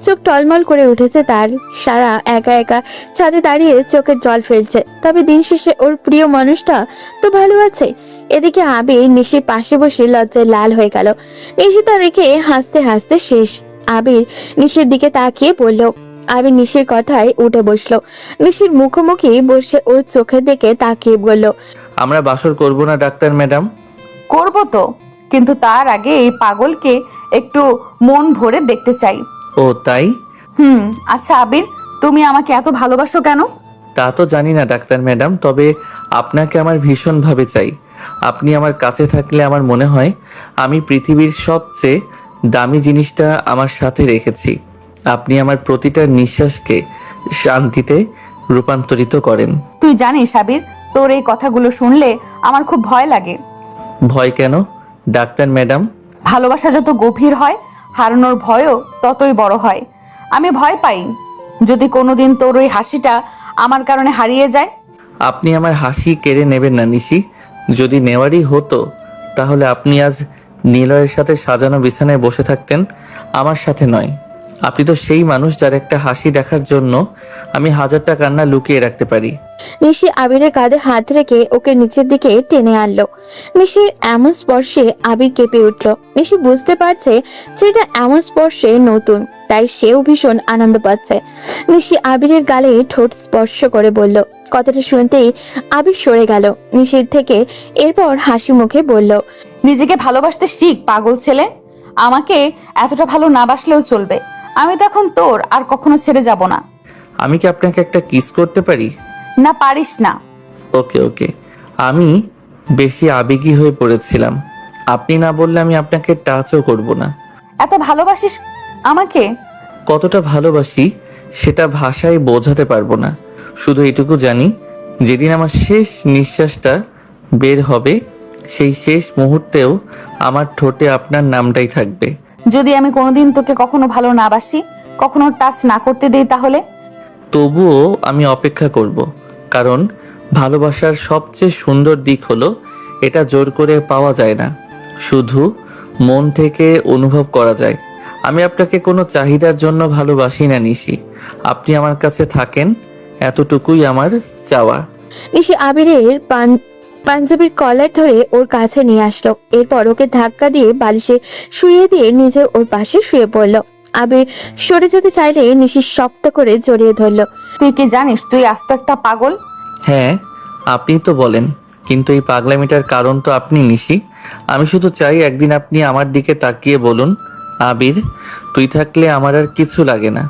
চোখ টলমল করে উঠেছে তার। সারা একা একা ছাদে দাঁড়িয়ে চোখের জল ফেলছে। তবে দিন শেষে ওর প্রিয় মানুষটা তো ভালো আছে। এদিকে আবির নিশির পাশে বসে লজ্জায় লাল হয়ে গেল। নিশি তা দেখে হাসতে হাসতে শেষ। আবির নিশির দিকে তাকিয়ে বলল। আবির নিশির কথায় উঠে বসলো। নিশির মুখোমুখি বসে ওর চোখের দিকে তাকিয়ে বলল, আমরা বাসর করব না ডাক্তার ম্যাডাম? করব তো, কিন্তু তার আগে এই পাগলকে একটু মন ভরে দেখতে চাই। ও তাই? আচ্ছা আবির, তুমি আমাকে এত ভালোবাসো কেন? তা তো জানি না ডাক্তার ম্যাডাম, তবে আপনাকে আমার ভীষণভাবে চাই। আপনি আমার কাছে থাকলে আমার মনে হয় আমি পৃথিবীর সবচেয়ে দামি জিনিসটা আমার সাথে রেখেছি। আপনি আমার প্রতিটা নিঃশ্বাসকে শান্তিতে রূপান্তরিত করেন। তুই জানিস আবির, তোর এই কথাগুলো শুনলে আমার খুব ভয় লাগে। ভয় কেন ডাক্তার ম্যাডাম? ভালোবাসা যত গভীর হয়, হারানোর ভয়ও ততই বড় হয়। আমি ভয় পাই যদি কোনোদিন তোর ওই হাসিটা আমার কারণে হারিয়ে যায়। আপনি আমার হাসি কেড়ে নেবেন না নিশি। যদি নেওয়ারই হতো তাহলে আপনি আজ নিলয়ের সাথে সাজানো বিছানায় বসে থাকতেন, আমার সাথে নয়। আপনি তো সেই মানুষ যার একটা হাসি দেখার জন্য আমি 1000টা কান্না লুকিয়ে রাখতে পারি। নিশি আবিরের কাঁধে হাত রেখে ওকে নিচের দিকে টেনে আনলো। নিশির এমন স্পর্শে আবির কেঁপে উঠল। নিশি বুঝতে পারছে যে এটা এমন স্পর্শে নতুন, তাই সেও ভীষণ আনন্দ পাচ্ছে। নিশি আবিরের গালে ঠোঁট স্পর্শ করে বলল। কথাটা শুনতেই আবির সরে গেল নিশির থেকে। এরপর হাসি মুখে বলল, নিজেকে ভালোবাসতে শিখ পাগল ছেলে। আমাকে এতটা ভালো না বাসলেও চলবে। আমি তো এখন তোর, আর কখনো ছেড়ে যাব না। আমি কি আপনাকে একটা কিস করতে পারি? না, পারিস না। ওকে ওকে। আমি বেশি আবেগী হয়ে পড়েছিলাম। আপনি না বললে আমি আপনাকে টাচও করব না। এত ভালোবাসিস আমাকে? কতটা ভালোবাসি সেটা ভাষায় বোঝাতে পারবো না। শুধু এটুকু জানি, যেদিন আমার শেষ নিঃশ্বাসটা বের হবে সেই শেষ মুহূর্তেও আমার ঠোঁটে আপনার নামটাই থাকবে। যদি আমি কোনোদিন তোকে কখনো ভালো না বাসি, কখনো টাচ না করতে দেই, তাহলে? তবুও আমি অপেক্ষা করব, কারণ ভালোবাসার সবচেয়ে সুন্দর দিক হলো এটা জোর করে পাওয়া যায় না, শুধু মন থেকে অনুভব করা যায়। আমি আপনাকে কোনো চাহিদার জন্য ভালোবাসি না নিশি। আপনি আমার কাছে থাকেন, এতটুকুই আমার চাওয়া। নিশি আবিরের পাঞ্জাবির কলার ধরে ওর কাছে নিয়ে আসলো। এরপর ওকে ধাক্কা দিয়ে বালিশে শুয়ে দিয়ে নিজে ওর পাশে শুয়ে পড়ল। আবির সরে যেতে চাইলে নিশি শক্ত করে জড়িয়ে ধরলো। তুই কি জানিস তুই আস্ত একটা পাগল? হ্যাঁ, আপনি তো বলেন, কিন্তু এই পাগলামিটার কারণ তো আপনি নিশি। আমি শুধু চাই একদিন আপনি আমার দিকে তাকিয়ে বলুন, আবির তুই থাকলে আমার আর কিছু লাগে না।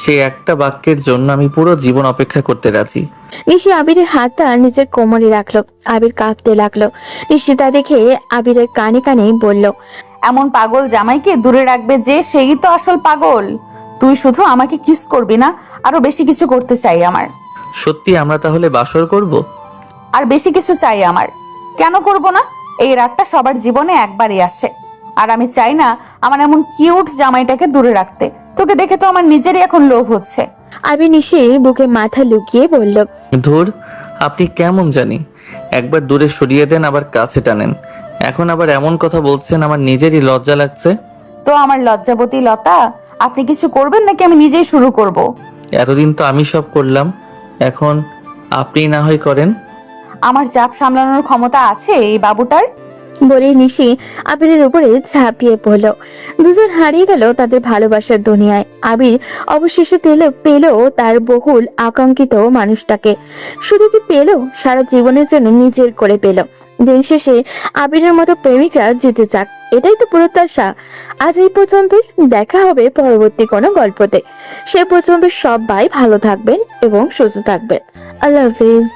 সেই একটা বাক্যের জন্য আমি পুরো জীবন অপেক্ষা করতে রাজি। নিশি আবিরের হাতটা নিজের কোমরে রাখলো। আবির কাঁপতে লাগলো। নিশি তা দেখে আবিরের কানে কানে বলল, এমন পাগল জামাইকে দূরে রাখবে যে, সেই তো আসল পাগল। তুই শুধু আমাকে কিস করবি না, আরো বেশি কিছু করতে চাই আমার। সত্যি আমরা তাহলে বাসর করব? আর বেশি কিছু চাই আমার। কেন করব না? এই রাতটা সবার জীবনে একবারই আসে, আর আমি চাই না আমার এমন কিউট জামাইটাকে দূরে রাখতে। তোকে দেখে তো আমার নিজেরই এখন লোভ হচ্ছে। আবির নিশির বুকে মাথা লুকিয়ে বলল, ধুর, আপনি কেমন জানি, একবার দূরে সরিয়ে দেন আবার কাছে টানেন। এখন আবার এমন কথা বলছেন, আমার নিজেরই লজ্জা লাগছে। তো আমার লজ্জাবতী লতা, আপনি কিছু করবেন নাকি আমি নিজেই শুরু করব? এতদিন তো আমি সব করলাম, এখন আপনি না হয় করেন। আমার চাপ সামলানোর ক্ষমতা আছে এই বাবুটার? বলে নিশি আবিরের উপরে ঝাঁপিয়ে পড়ল। দুজন হারিয়ে গেল তাদের ভালোবাসার দুনিয়ায়। আবির অবশেষে পেল তার বহুল আকাঙ্ক্ষিত মানুষটাকে। শুধু কি পেল, সারা জীবনের জন্য নিজের করে পেল। দিন শেষে আবিরের মতো প্রেমিকরা জিতে যাক, এটাই তো প্রত্যাশা। আজ এই পর্যন্তই। দেখা হবে পরবর্তী কোনো গল্পতে। সে পর্যন্ত সবাই ভালো থাকবেন এবং সুস্থ থাকবেন। আল্লাহ হাফিজ।